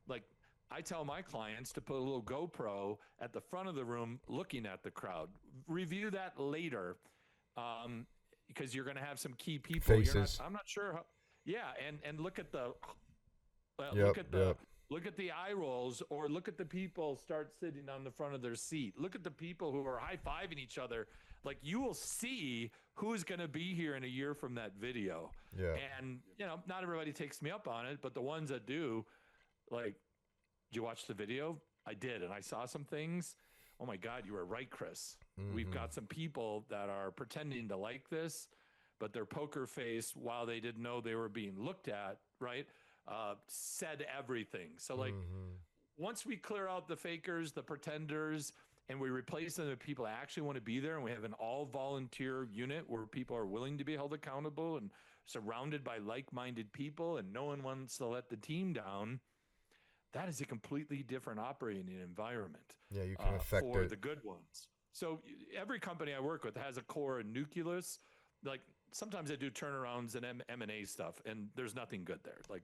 Like, I tell my clients to put a little GoPro at the front of the room looking at the crowd. Review that later, because you're going to have some key people. Faces. I'm not sure how, yeah, and look at the Yep. Yep. look at the eye rolls, or look at the people start sitting on the front of their seat. Look at the people who are high-fiving each other. Like, you will see who's going to be here in a year from that video. Yeah. And, not everybody takes me up on it, but the ones that do, like, did you watch the video? I did, and I saw some things. Oh my God, you were right, Chris. We've got some people that are pretending to like this, but their poker face, while they didn't know they were being looked at, right, said everything. So, like, once we clear out the fakers, the pretenders, and we replace them with people that actually want to be there, and we have an all-volunteer unit where people are willing to be held accountable and surrounded by like-minded people, and no one wants to let the team down, that is a completely different operating environment. Yeah, you can affect for it. the good ones. So every company I work with has a core and nucleus. Like, sometimes I do turnarounds and M&A stuff, and there's nothing good there. Like,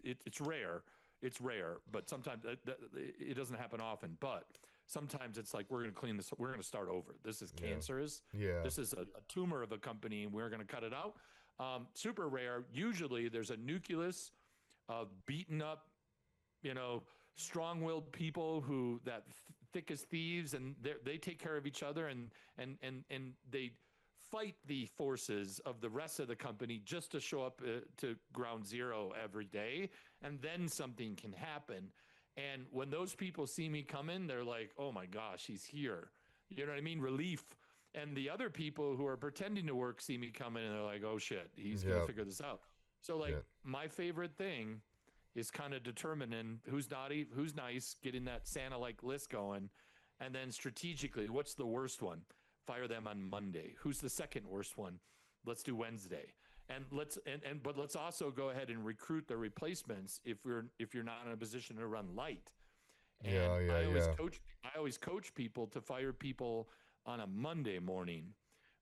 it's rare. It's rare, but sometimes it doesn't happen often. But sometimes it's like, we're going to clean this. We're going to start over. This is cancerous. Yeah. This is a tumor of a company, and we're going to cut it out. Super rare. Usually there's a nucleus of beaten up, strong-willed people who that thick as thieves, and they take care of each other, and they fight the forces of the rest of the company just to show up to ground zero every day, and then something can happen. And when those people see me come in, they're like, oh my gosh, he's here. You know what I mean? Relief. And the other people who are pretending to work see me come in, and they're like, oh shit, he's going to figure this out. So, like, my favorite thing is kind of determining who's naughty, who's nice, getting that Santa-like list going. And then strategically, what's the worst one? Fire them on Monday. Who's the second worst one? Let's do Wednesday. And but let's also go ahead and recruit the replacements if you're not in a position to run light. And I always coach people to fire people on a Monday morning,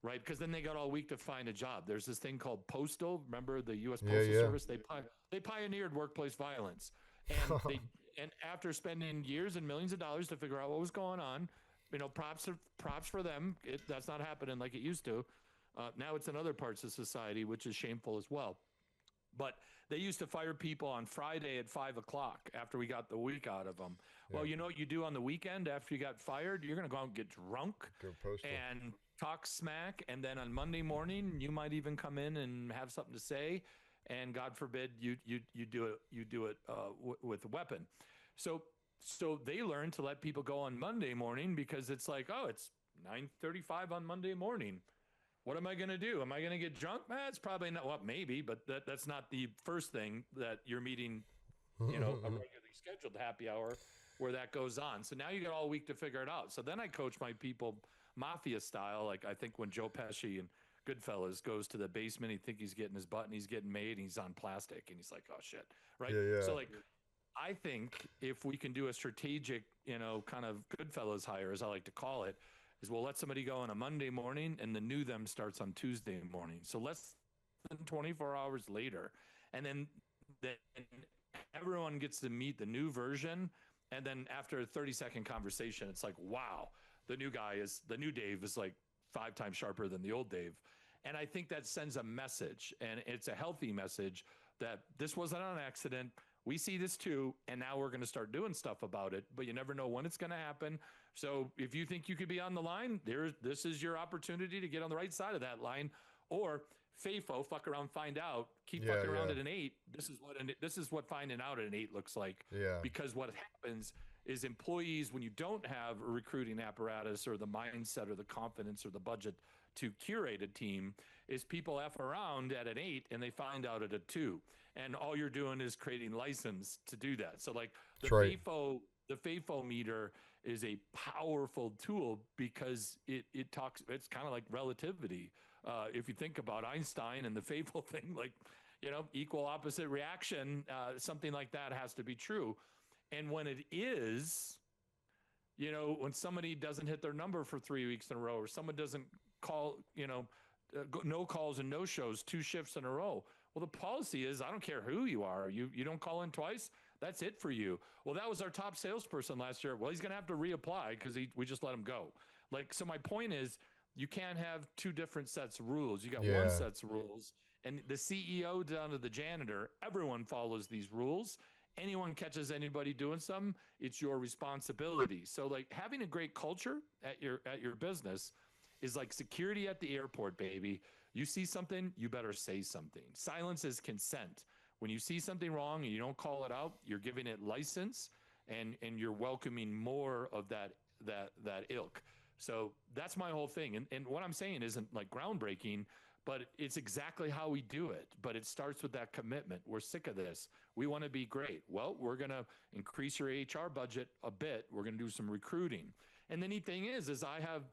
right? Because then they got all week to find a job. There's this thing called Postal. Remember the U.S. Postal Service? They pioneered workplace violence, and and after spending years and millions of dollars to figure out what was going on, props for them. That's not happening like it used to. Now it's in other parts of society, which is shameful as well. But they used to fire people on Friday at 5 o'clock after we got the week out of them. Well, you know what you do on the weekend after you got fired? You're going to go out and get drunk and talk smack. And then on Monday morning, you might even come in and have something to say. And God forbid you do it with a weapon. So they learn to let people go on Monday morning, because it's like, oh, it's 9:35 on Monday morning. What am I going to do? Am I going to get drunk? It's probably not. Well, maybe, but that's not the first thing that you're meeting, a regularly scheduled happy hour where that goes on. So now you got all week to figure it out. So then I coach my people mafia style. Like, I think when Joe Pesci and Goodfellas goes to the basement, he think he's getting his butt and he's getting made, and he's on plastic, and he's like, oh shit. Right. Yeah. So, like, I think if we can do a strategic, kind of Goodfellas hire, as I like to call it, is we'll let somebody go on a Monday morning, and the new them starts on Tuesday morning. So less than 24 hours later. And then everyone gets to meet the new version. And then after a 30-second conversation, it's like, wow, the new Dave is like 5 times sharper than the old Dave. And I think that sends a message, and it's a healthy message, that this wasn't an accident. We see this too, and now we're going to start doing stuff about it, but you never know when it's going to happen. So if you think you could be on the line, this is your opportunity to get on the right side of that line. Or FAFO, fuck around, find out, keep fucking around at an 8. This is what finding out at an 8 looks like. Yeah. Because what happens is employees, when you don't have a recruiting apparatus or the mindset or the confidence or the budget to curate a team, is people F around at an 8 and they find out at a 2. And all you're doing is creating license to do that. So, like, the FAFO meter is a powerful tool, because it's kind of like relativity. If you think about Einstein and the FAFO thing, like, equal opposite reaction, something like that has to be true. And when it is, when somebody doesn't hit their number for 3 weeks in a row, or someone doesn't call, no calls and no shows, 2 shifts in a row. Well, the policy is, I don't care who you are. You don't call in twice. That's it for you. Well, that was our top salesperson last year. Well, he's going to have to reapply because we just let him go. So my point is, you can't have 2 different sets of rules. You got one set of rules, and the CEO down to the janitor, everyone follows these rules. Anyone catches anybody doing something, it's your responsibility. So having a great culture at your business is like security at the airport, baby. You see something, you better say something. Silence is consent. When you see something wrong and you don't call it out, you're giving it license, and you're welcoming more of that ilk. So that's my whole thing. And what I'm saying isn't groundbreaking, but it's exactly how we do it. But it starts with that commitment. We're sick of this. We want to be great. Well, we're going to increase your HR budget a bit. We're going to do some recruiting. And the neat thing is I have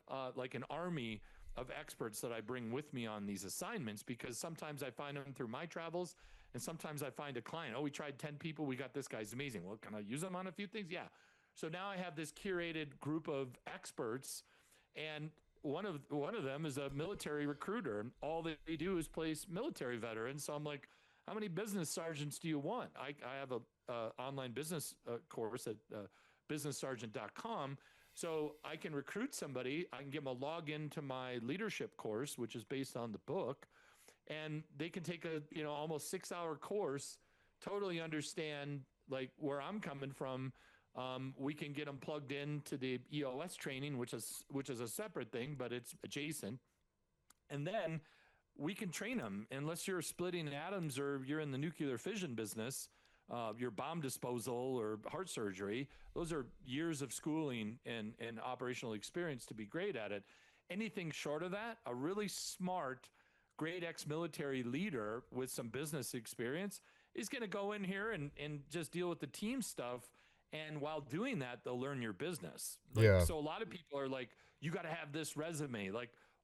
an army of experts that I bring with me on these assignments, because sometimes I find them through my travels, and sometimes I find a client, we tried 10 people. We got this guy's amazing. Well, can I use them on a few things? Yeah. So now I have this curated group of experts, and one of them is a military recruiter. All they do is place military veterans. So I'm like, how many business sergeants do you want? I have a online business course at businesssergeant.com. So I can recruit somebody. I can give them a login to my leadership course, which is based on the book, and they can take a almost 6-hour course, totally understand where I'm coming from. We can get them plugged into the EOS training, which is a separate thing, but it's adjacent. And then we can train them. Unless you're splitting atoms or you're in the nuclear fission business, your bomb disposal or heart surgery, those are years of schooling and operational experience to be great at it. Anything short of that, a really smart, great ex-military leader with some business experience is going to go in here and just deal with the team stuff. And while doing that, they'll learn your business. So a lot of people are like, you got to have this resume.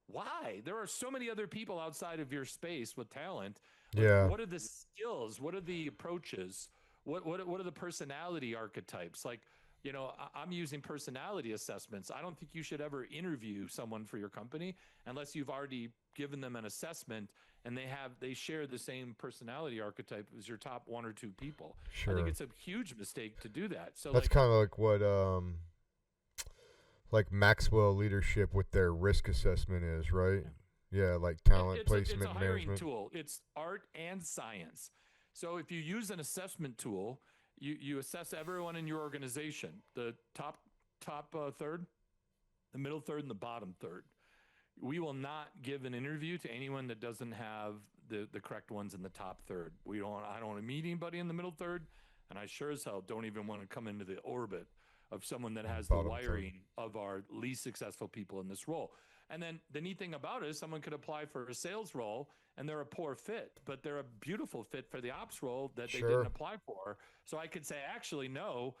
Why? There are so many other people outside of your space with talent. What are the skills? What are the approaches? What are the personality archetypes? I'm using personality assessments. I don't think you should ever interview someone for your company unless you've already given them an assessment and they share the same personality archetype as your top 1 or 2 people. Sure. I think it's a huge mistake to do that. So that's kind of like what Maxwell Leadership with their risk assessment is, right? Yeah, talent placement it's a hiring management tool. It's art and science. So if you use an assessment tool, you assess everyone in your organization, the top third, the middle third, and the bottom third. We will not give an interview to anyone that doesn't have the correct ones in the top third. I don't want to meet anybody in the middle third, and I sure as hell don't even want to come into the orbit of someone that has the wiring of our least successful people in this role. And then the neat thing about it is someone could apply for a sales role and they're a poor fit, but they're a beautiful fit for the ops role that they didn't apply for. So I could say, actually, no,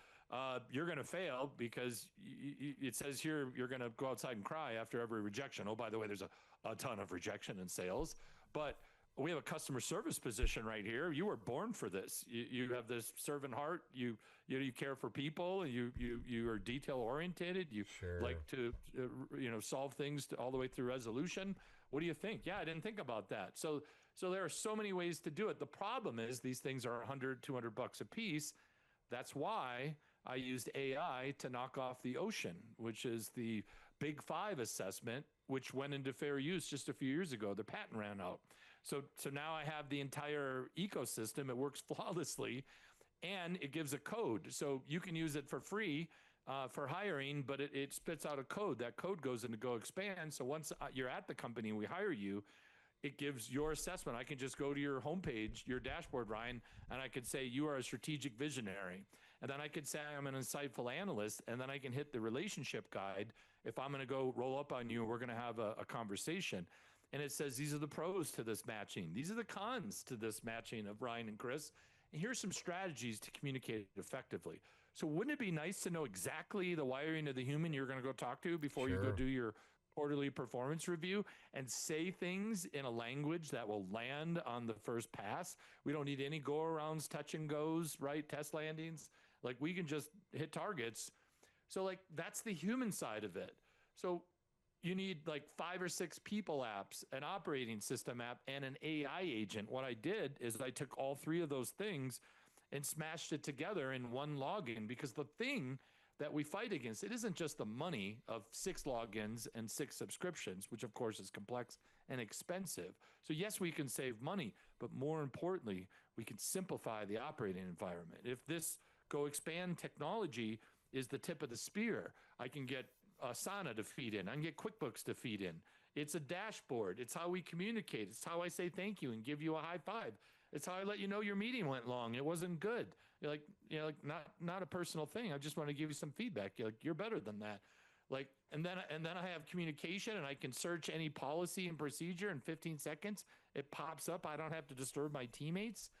you're going to fail because it says here you're going to go outside and cry after every rejection. Oh, by the way, there's a ton of rejection in sales, but we have a customer service position right here. You were born for this. You have this servant heart. You care for people. You are detail oriented. You like to solve things all the way through resolution. What do you think? Yeah, I didn't think about that. So there are so many ways to do it. The problem is these things are $100, $200 a piece. That's why I used AI to knock off the Ocean, which is the Big Five assessment, which went into fair use just a few years ago. The patent ran out. So now I have the entire ecosystem. It works flawlessly, and it gives a code. So you can use it for free for hiring, but it spits out a code. That code goes into Go Expand. So once you're at the company and we hire you, it gives your assessment. I can just go to your homepage, your dashboard, Ryan, and I could say you are a strategic visionary. And then I could say I'm an insightful analyst, and then I can hit the relationship guide. If I'm going to go roll up on you, we're going to have a conversation. And it says, these are the pros to this matching. These are the cons to this matching of Ryan and Chris. And here's some strategies to communicate effectively. So wouldn't it be nice to know exactly the wiring of the human you're going to go talk to before you go do your quarterly performance review and say things in a language that will land on the first pass. We don't need any go arounds, touch and goes, right? Test landings. Like we can just hit targets. So like that's the human side of it. So you need like 5 or 6 people apps, an operating system app, and an AI agent. What I did is I took all 3 of those things and smashed it together in one login, because the thing that we fight against, it isn't just the money of 6 logins and 6 subscriptions, which of course is complex and expensive. So yes, we can save money, but more importantly, we can simplify the operating environment. If this Go Expand technology is the tip of the spear, I can get Asana to feed in. I can get QuickBooks to feed in. It's a dashboard. It's how we communicate. It's how I say thank you and give you a high five. It's how I let you know your meeting went long. It wasn't good. You're like, not a personal thing. I just want to give you some feedback. You're like, you're better than that. Like, and then I have communication, and I can search any policy and procedure in 15 seconds. It pops up. I don't have to disturb my teammates.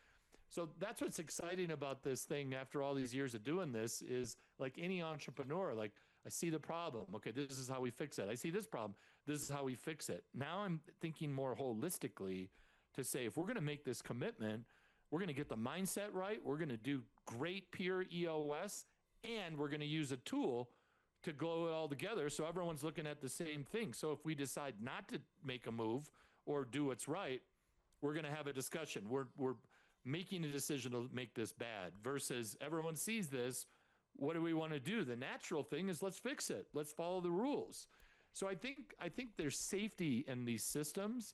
So that's what's exciting about this thing after all these years of doing this is, like any entrepreneur, like, I see the problem. Okay, this is how we fix it. I see this problem. This is how we fix it. Now I'm thinking more holistically to say, if we're going to make this commitment, we're going to get the mindset right. We're going to do great peer EOS, and we're going to use a tool to glue it all together so everyone's looking at the same thing. So if we decide not to make a move or do what's right, we're going to have a discussion. We're making a decision to make this bad versus everyone sees this. What do we want to do? The natural thing is, let's fix it. Let's follow the rules. So I think there's safety in these systems,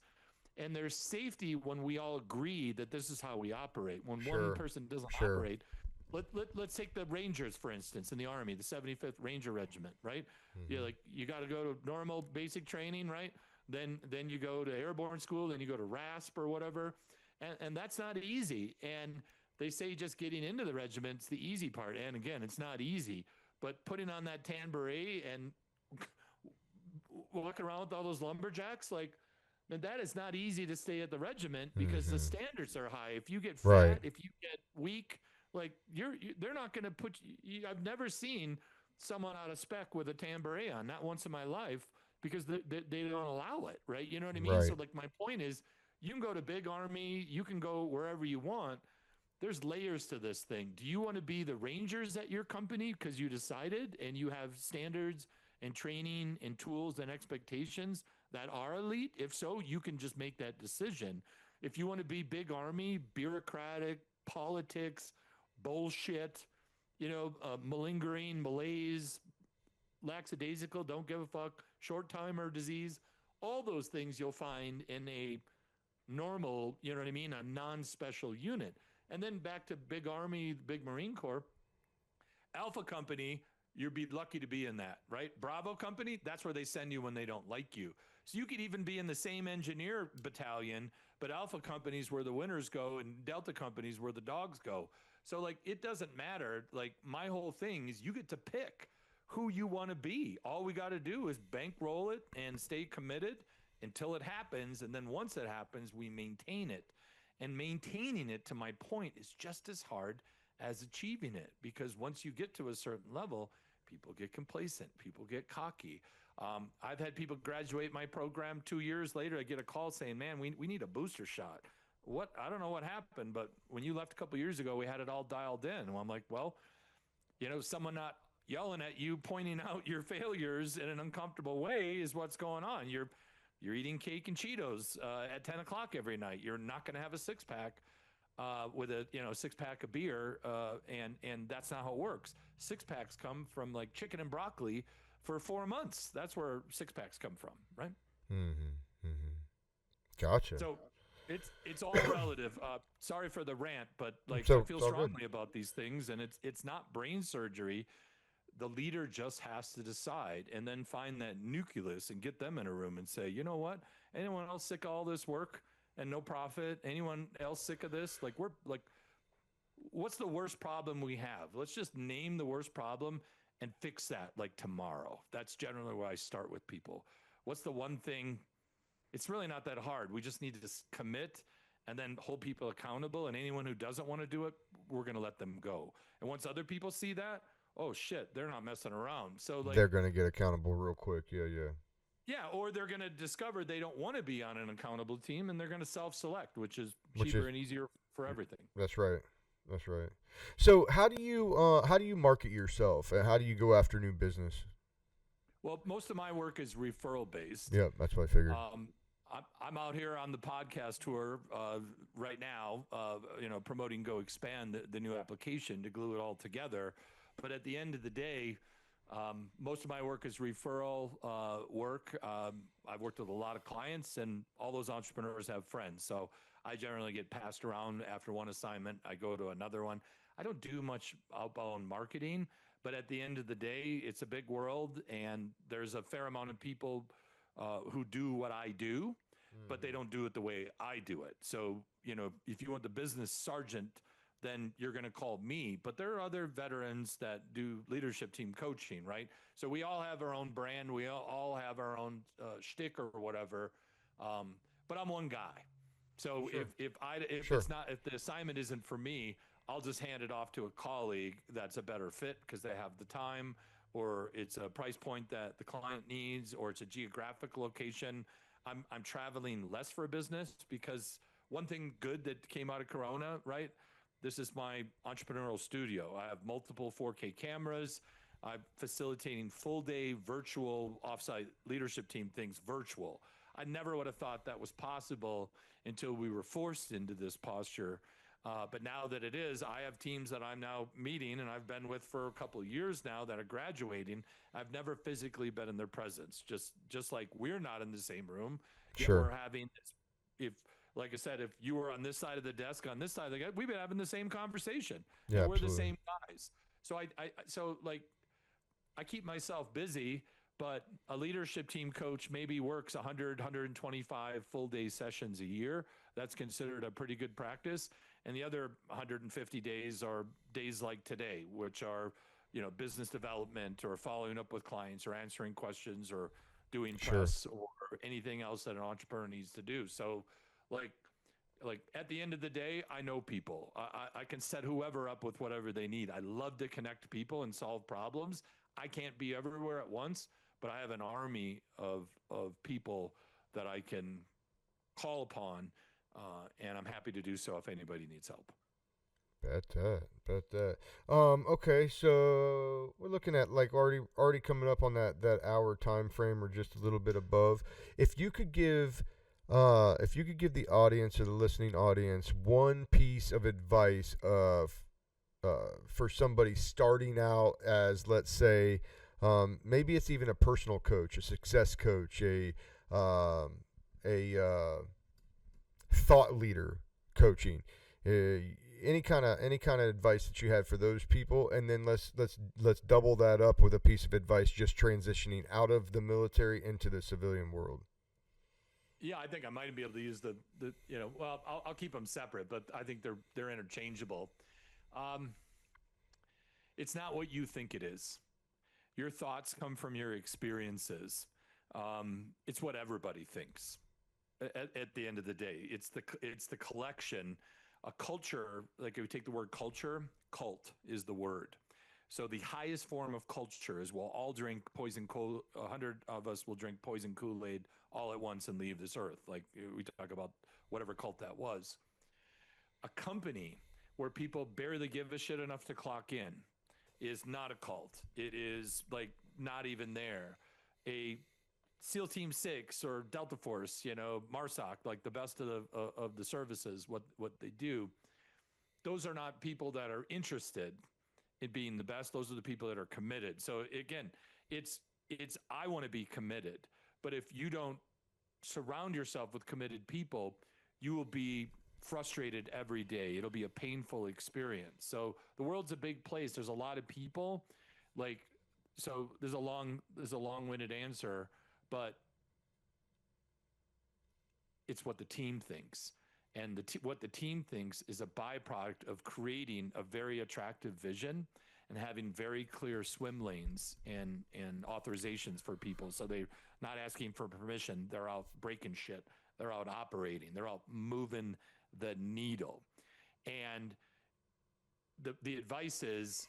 and there's safety when we all agree that this is how we operate. When one person doesn't operate, let's take the Rangers, for instance, in the Army, the 75th Ranger Regiment, right? Mm-hmm. You got to go to normal basic training, right? Then you go to airborne school, then you go to RASP or whatever. And that's not easy. And they say just getting into the regiment's the easy part. And again, it's not easy. But putting on that tan beret and walking around with all those lumberjacks, like, man, that is not easy to stay at the regiment because the standards are high. If you get fat, if you get weak, like they're not going to put you. I've never seen someone out of spec with a tan beret on, not once in my life, because they don't allow it, right? You know what I mean? Right. So like my point is, you can go to big Army, you can go wherever you want. There's layers to this thing. Do you want to be the Rangers at your company because you decided and you have standards and training and tools and expectations that are elite? If so, you can just make that decision. If you want to be big Army, bureaucratic, politics, bullshit, malingering, malaise, lackadaisical, don't give a fuck, short timer disease, all those things you'll find in a normal, you know what I mean, a non-special unit. And then back to big Army, big Marine Corps, Alpha Company, you'd be lucky to be in that, right? Bravo Company, that's where they send you when they don't like you. So you could even be in the same engineer battalion, but Alpha Company's where the winners go and Delta Company's where the dogs go. So like, it doesn't matter. Like my whole thing is you get to pick who you want to be. All we got to do is bankroll it and stay committed until it happens. And then once it happens, we maintain it. And maintaining it, to my point, is just as hard as achieving it, because once you get to a certain level, people get complacent, people get cocky. I've had people graduate my program 2 years later. I get a call saying, man, we need a booster shot. What? I don't know what happened, but when you left a couple years ago, we had it all dialed in. Well, I'm like, well, someone not yelling at you, pointing out your failures in an uncomfortable way is what's going on. You're eating cake and Cheetos at 10 o'clock every night. You're not going to have a six-pack with a six-pack of beer, and that's not how it works. Six-packs come from like chicken and broccoli for 4 months. That's where six-packs come from, right? Mm-hmm. Mm-hmm. Gotcha. So it's all relative. Sorry for the rant, but I feel strongly about these things, and it's not brain surgery. The leader just has to decide and then find that nucleus and get them in a room and say, you know what? Anyone else sick of all this work and no profit? Anyone else sick of this? What's the worst problem we have? Let's just name the worst problem and fix that like tomorrow. That's generally where I start with people. What's the one thing? It's really not that hard. We just need to commit and then hold people accountable. And anyone who doesn't want to do it, we're going to let them go. And once other people see that, oh shit, they're not messing around. So they're going to get accountable real quick. Yeah. Yeah, or they're going to discover they don't want to be on an accountable team, and they're going to self-select, which is Which cheaper is and easier for everything. That's right. That's right. So how do you market yourself and how do you go after new business? Well, most of my work is referral based. Yeah, that's what I figured. I'm out here on the podcast tour right now, promoting Go Expand, the new application to glue it all together. But at the end of the day, most of my work is referral work. I've worked with a lot of clients, and all those entrepreneurs have friends. So I generally get passed around after one assignment. I go to another one. I don't do much outbound marketing, but at the end of the day, it's a big world, and there's a fair amount of people who do what I do, but they don't do it the way I do it. So, if you want the business sergeant, then you're going to call me. But there are other veterans that do leadership team coaching, right? So we all have our own brand. We all have our own shtick or whatever. But I'm one guy. So Sure. if Sure. it's not, if the assignment isn't for me, I'll just hand it off to a colleague that's a better fit because they have the time, or it's a price point that the client needs, or it's a geographic location. I'm traveling less for business because one thing good that came out of Corona, right? This is my entrepreneurial studio. I have multiple 4K cameras. I'm facilitating full day virtual offsite leadership team things virtual. I never would have thought that was possible until we were forced into this posture. But now that it is, I have teams that I'm now meeting and I've been with for a couple of years now that are graduating. I've never physically been in their presence, just like we're not in the same room, yet Sure. we're having this. If, like I said, if you were on this side of the desk, on this side of the desk, we've been having the same conversation, Yeah, and we're the absolutely. same guys. So so like I keep myself busy, but a leadership team coach maybe works 100, 125 full day sessions a year. That's considered a pretty good practice. And the other 150 days are days like today, which are, business development or following up with clients or answering questions or doing Sure. press or anything else that an entrepreneur needs to do. So like, at the end of the day, I know people. I can set whoever up with whatever they need. I love to connect people and solve problems. I can't be everywhere at once, but I have an army of people that I can call upon, and I'm happy to do so if anybody needs help. Bet that. Bet that. Okay, so we're looking at like already coming up on that hour time frame or just a little bit above. If you could give the audience or the listening audience one piece of advice for somebody starting out as, let's say, maybe it's even a personal coach, a success coach, a thought leader coaching, any kind of advice that you had for those people, and then let's double that up with a piece of advice just transitioning out of the military into the civilian world. Yeah, I think I might be able to use well, I'll keep them separate, but I think they're interchangeable. Um, it's not what you think it is. Your thoughts come from your experiences. It's what everybody thinks. At the end of the day, it's the collection. A culture, like if we take the word culture, cult is the word. So the highest form of culture is we'll all drink poison Kool. 100 of us will drink poison Kool-Aid all at once and leave this earth. Like we talk about whatever cult that was. A company where people barely give a shit enough to clock in is not a cult. It is like not even there. A SEAL Team 6 or Delta Force, MARSOC, like the best of the services, what they do. Those are not people that are interested in being the best. Those are the people that are committed. So again, it's I want to be committed. But if you don't surround yourself with committed people, you will be frustrated every day. It'll be a painful experience. So the world's a big place. There's a lot of people. Like, so there's a long-winded answer, but it's what the team thinks. And what the team thinks is a byproduct of creating a very attractive vision and having very clear swim lanes and authorizations for people. So they're not asking for permission. They're out breaking shit. They're out operating. They're out moving the needle. And the advice is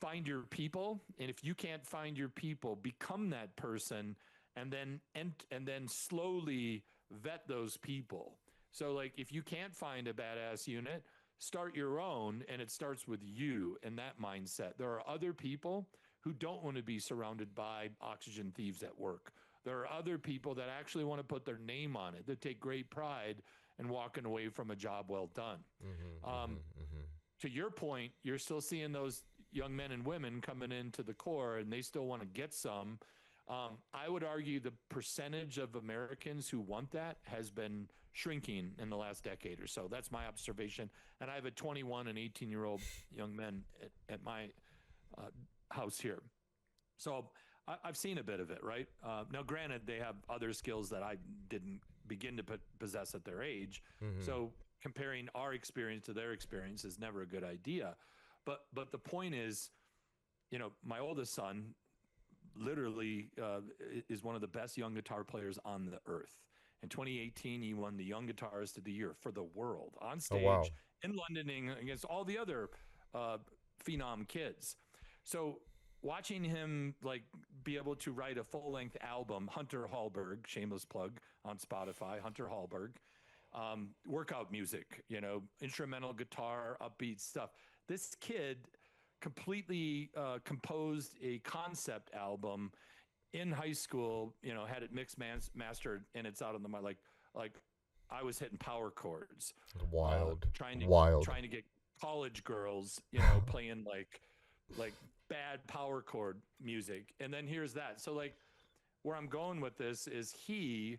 find your people. And if you can't find your people, become that person and then slowly vet those people. So like if you can't find a badass unit, start your own, and it starts with you and that mindset. There are other people who don't want to be surrounded by oxygen thieves at work. There are other people that actually want to put their name on it, that take great pride in walking away from a job well done. To your point, you're still seeing those young men and women coming into the Corps, and they still want to get some. I would argue the percentage of Americans who want that has been shrinking in the last decade or so. That's my observation. And I have a 21 and 18-year-old young men at my house here. So I've seen a bit of it, right? Now, granted, they have other skills that I didn't begin to possess at their age. So comparing our experience to their experience is never a good idea. But the point is, my oldest son literally is one of the best young guitar players on the earth. In 2018, he won the Young Guitarist of the Year for the world on stage in London against all the other phenom kids. So watching him like be able to write a full-length album, Hunter Hallberg, shameless plug on Spotify, Hunter Hallberg, workout music, instrumental guitar, upbeat stuff. This kid completely composed a concept album in high school, had it mixed mastered, and it's out on the like I was hitting power chords, trying to get college girls, playing like bad power chord music. And then here's that. So like where I'm going with this is he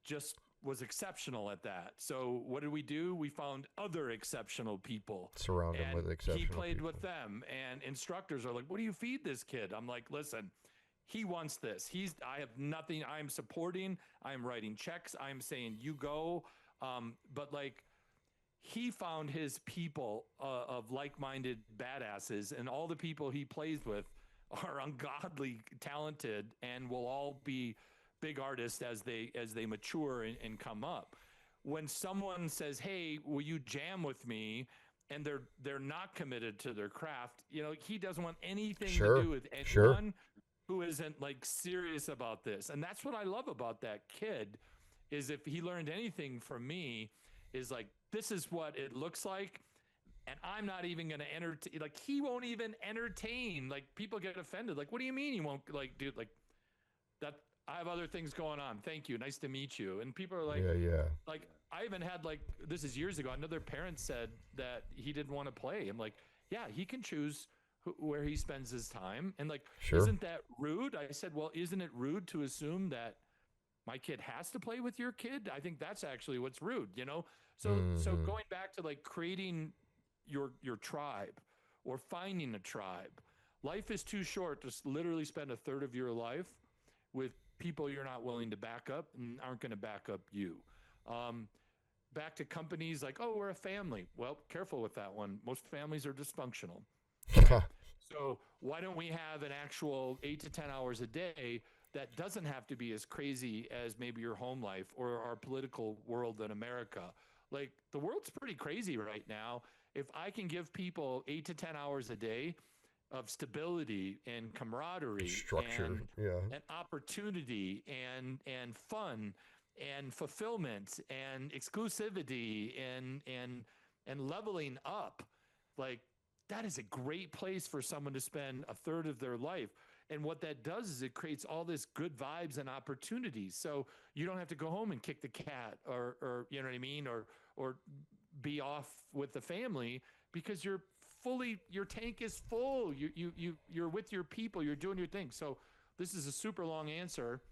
just was exceptional at that. So what did we do? We found other exceptional people. Surround him with exceptional He played people. with them, and instructors are like, what do you feed this kid? I'm like, listen, he wants this. I have nothing. I'm supporting. I'm writing checks. I'm saying you go. But like he found his people of like-minded badasses, and all the people he plays with are ungodly talented and will all be big artists as they mature and come up. When someone says, hey, will you jam with me, and they're not committed to their craft, he doesn't want anything to do with anyone who isn't like serious about this. And that's what I love about that kid, is if he learned anything from me, is like, this is what it looks like, and I'm not even going to entertain. Like, he won't even entertain. Like, people get offended. Like, what do you mean you won't, like, dude, like that? I have other things going on. Thank you. Nice to meet you. And people are like, like, I even had like, this is years ago, another parent said that he didn't want to play. I'm like, yeah, he can choose where he spends his time. And like, isn't that rude? I said, well, isn't it rude to assume that my kid has to play with your kid? I think that's actually what's rude, So going back to like creating your tribe or finding a tribe. Life is too short to literally spend a third of your life with people you're not willing to back up and aren't going to back up you. Back to companies like, oh, we're a family. Well, careful with that one. Most families are dysfunctional. So why don't we have an actual 8 to 10 hours a day that doesn't have to be as crazy as maybe your home life or our political world in America? Like, the world's pretty crazy right now. If I can give people 8 to 10 hours a day of stability and camaraderie, structure, and opportunity and fun and fulfillment and exclusivity and leveling up, like, that is a great place for someone to spend a third of their life. And what that does is it creates all this good vibes and opportunities. So you don't have to go home and kick the cat or you know what I mean? Or be off with the family, because your tank is full. You're with your people, you're doing your thing. So this is a super long answer,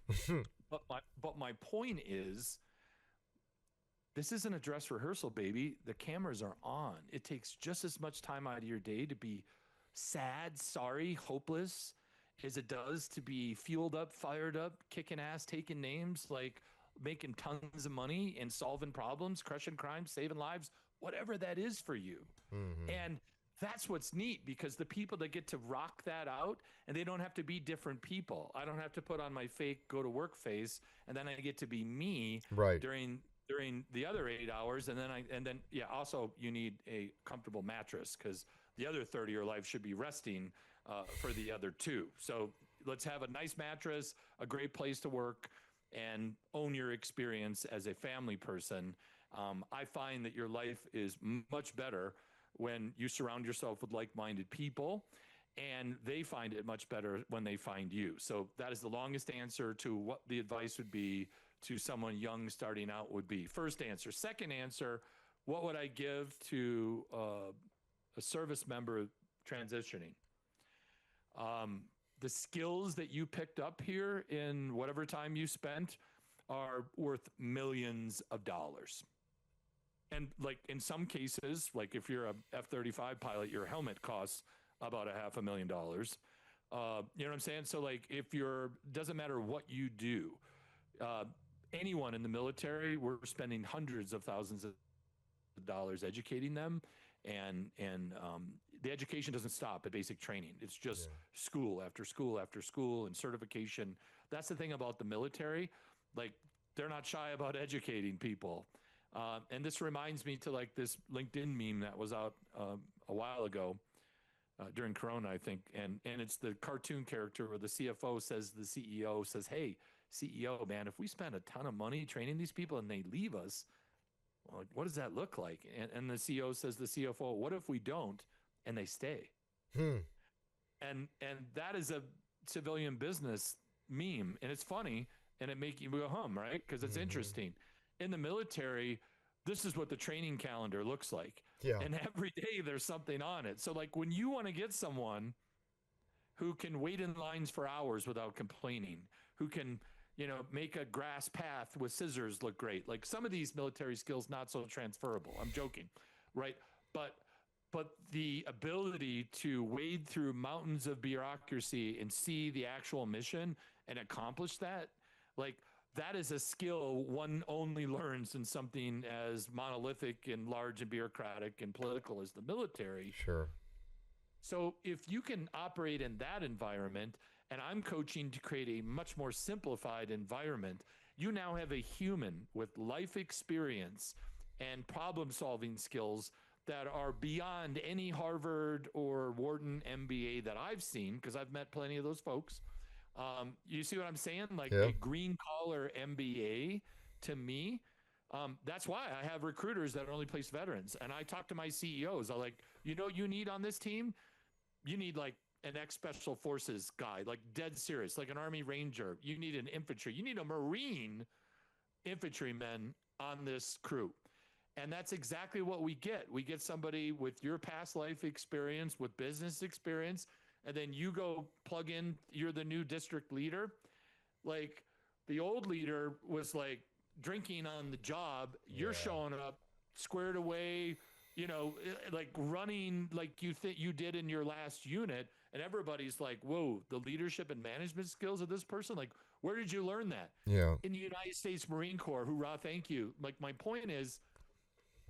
but my point is, this isn't a dress rehearsal, baby. The cameras are on. It takes just as much time out of your day to be sad, sorry, hopeless, as it does to be fueled up, fired up, kicking ass, taking names, like making tons of money and solving problems, crushing crime, saving lives, whatever that is for you. And that's what's neat, because the people that get to rock that out, and they don't have to be different people. I don't have to put on my fake go to work face, and then I get to be me during the other 8 hours. And then also you need a comfortable mattress, because the other third of your life should be resting for the other two. So let's have a nice mattress, a great place to work, and own your experience as a family person. I find that your life is much better when you surround yourself with like-minded people, and they find it much better when they find you. So that is the longest answer to what the advice would be to someone young starting out would be. First answer. Second answer, what would I give to a service member transitioning? The skills that you picked up here in whatever time you spent are worth millions of dollars. And like in some cases, like if you're a F-35 pilot, your helmet costs about $500,000. You know what I'm saying? So like if doesn't matter what you do, anyone in the military, we're spending hundreds of thousands of dollars educating them, and the education doesn't stop at basic training. It's just school after school after school and certification. That's the thing about the military. Like they're not shy about educating people. And this reminds me to like this LinkedIn meme that was out a while ago during Corona, I think. And it's the cartoon character where the CFO says, the CEO says, hey, CEO, man, if we spend a ton of money training these people and they leave us, well, what does that look like? And the CEO says to the CFO, what if we don't and they stay? And that is a civilian business meme. And it's funny and it makes you go hum, right? Because it's interesting. In the military, this is what the training calendar looks like. Yeah. And every day there's something on it. So like when you want to get someone who can wait in lines for hours without complaining, who can, make a grass path with scissors look great. Like some of these military skills, not so transferable. I'm joking, right? But the ability to wade through mountains of bureaucracy and see the actual mission and accomplish that, like that is a skill one only learns in something as monolithic and large and bureaucratic and political as the military. Sure. So if you can operate in that environment, and I'm coaching to create a much more simplified environment, you now have a human with life experience and problem-solving skills that are beyond any Harvard or Wharton MBA that I've seen, because I've met plenty of those folks. You see what I'm saying? Like a green collar MBA to me, that's why I have recruiters that only place veterans. And I talk to my CEOs. I'm like, you need on this team? You need like an ex-special forces guy, like dead serious, like an Army Ranger. You need an infantry. You need a Marine infantryman on this crew. And that's exactly what we get. We get somebody with your past life experience, with business experience, and then you go plug in, you're the new district leader. Like the old leader was like drinking on the job. You're showing up squared away, like running like you think you did in your last unit. And everybody's like, whoa, the leadership and management skills of this person. Like, where did you learn that? Yeah. In the United States Marine Corps. Hoorah, thank you. Like my point is,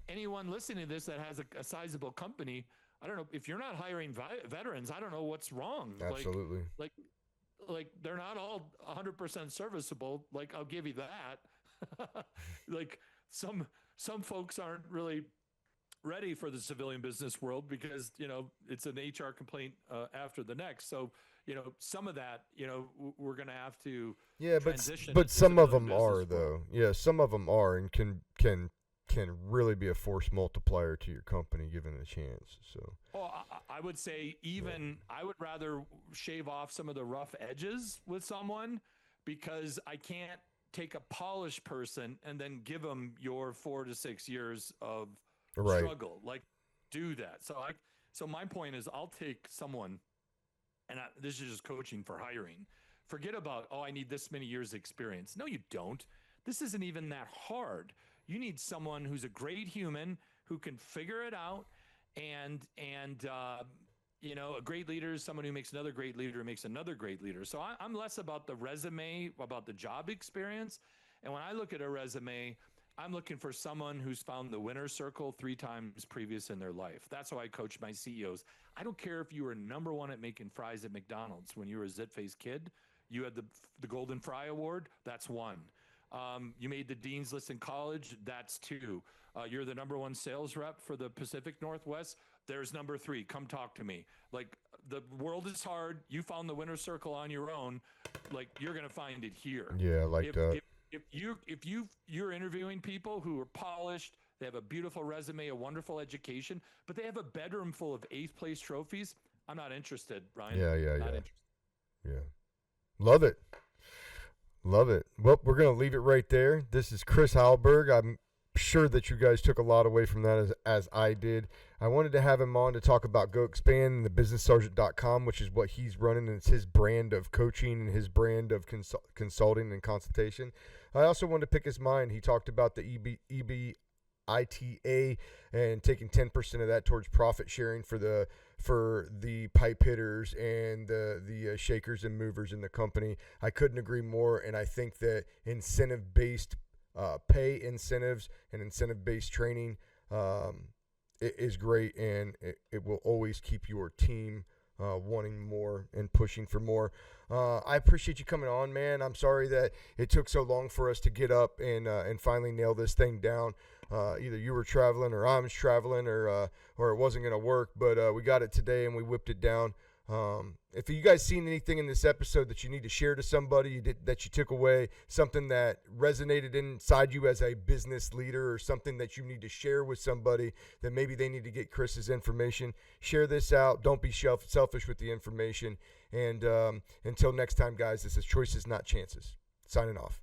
anyone listening to this that has a sizable company, I don't know, if you're not hiring veterans, I don't know what's wrong. Absolutely. Like they're not all 100% serviceable. Like I'll give you that. Like some folks aren't really ready for the civilian business world because, it's an HR complaint after the next. So, some of that, we're going to have to transition. But some of them are though. Yeah, some of them are and can really be a force multiplier to your company given a chance. So I would say I would rather shave off some of the rough edges with someone, because I can't take a polished person and then give them your 4 to 6 years of struggle. Like do that. So my point is I'll take someone, and this is just coaching for hiring. Forget about, I need this many years experience. No, you don't. This isn't even that hard. You need someone who's a great human who can figure it out, and a great leader is someone who makes another great leader, who makes another great leader. So I'm less about the resume, about the job experience. And when I look at a resume, I'm looking for someone who's found the winner's circle 3 times previous in their life. That's how I coach my CEOs. I don't care if you were number 1 at making fries at McDonald's when you were a zit-faced kid. You had the Golden Fry Award. That's 1. You made the Dean's List in college. That's 2. You're the number 1 sales rep for the Pacific Northwest. There's number 3. Come talk to me. Like, the world is hard. You found the winner circle on your own. Like, you're going to find it here. Yeah, I like that. If you're interviewing people who are polished, they have a beautiful resume, a wonderful education, but they have a bedroom full of 8th place trophies, I'm not interested, Ryan. Yeah. Not interested. Yeah. Love it. Love it. Well, we're going to leave it right there. This is Chris Hallberg. I'm sure that you guys took a lot away from that as I did. I wanted to have him on to talk about Go Expand and the businesssergeant.com, which is what he's running, and it's his brand of coaching and his brand of consulting and consultation. I also wanted to pick his mind. He talked about the EBITA and taking 10% of that towards profit sharing for the pipe hitters and the shakers and movers in the company. I couldn't agree more, and I think that incentive-based pay incentives and incentive-based training is great, and it will always keep your team wanting more and pushing for more. I appreciate you coming on, man. I'm sorry that it took so long for us to get up and finally nail this thing down. Either you were traveling or I was traveling or it wasn't going to work, but we got it today and we whipped it down. If you guys seen anything in this episode that you need to share to somebody that you took away, something that resonated inside you as a business leader, or something that you need to share with somebody that maybe they need to get Chris's information, share this out. Don't be selfish with the information. And until next time, guys, this is Choices, Not Chances. Signing off.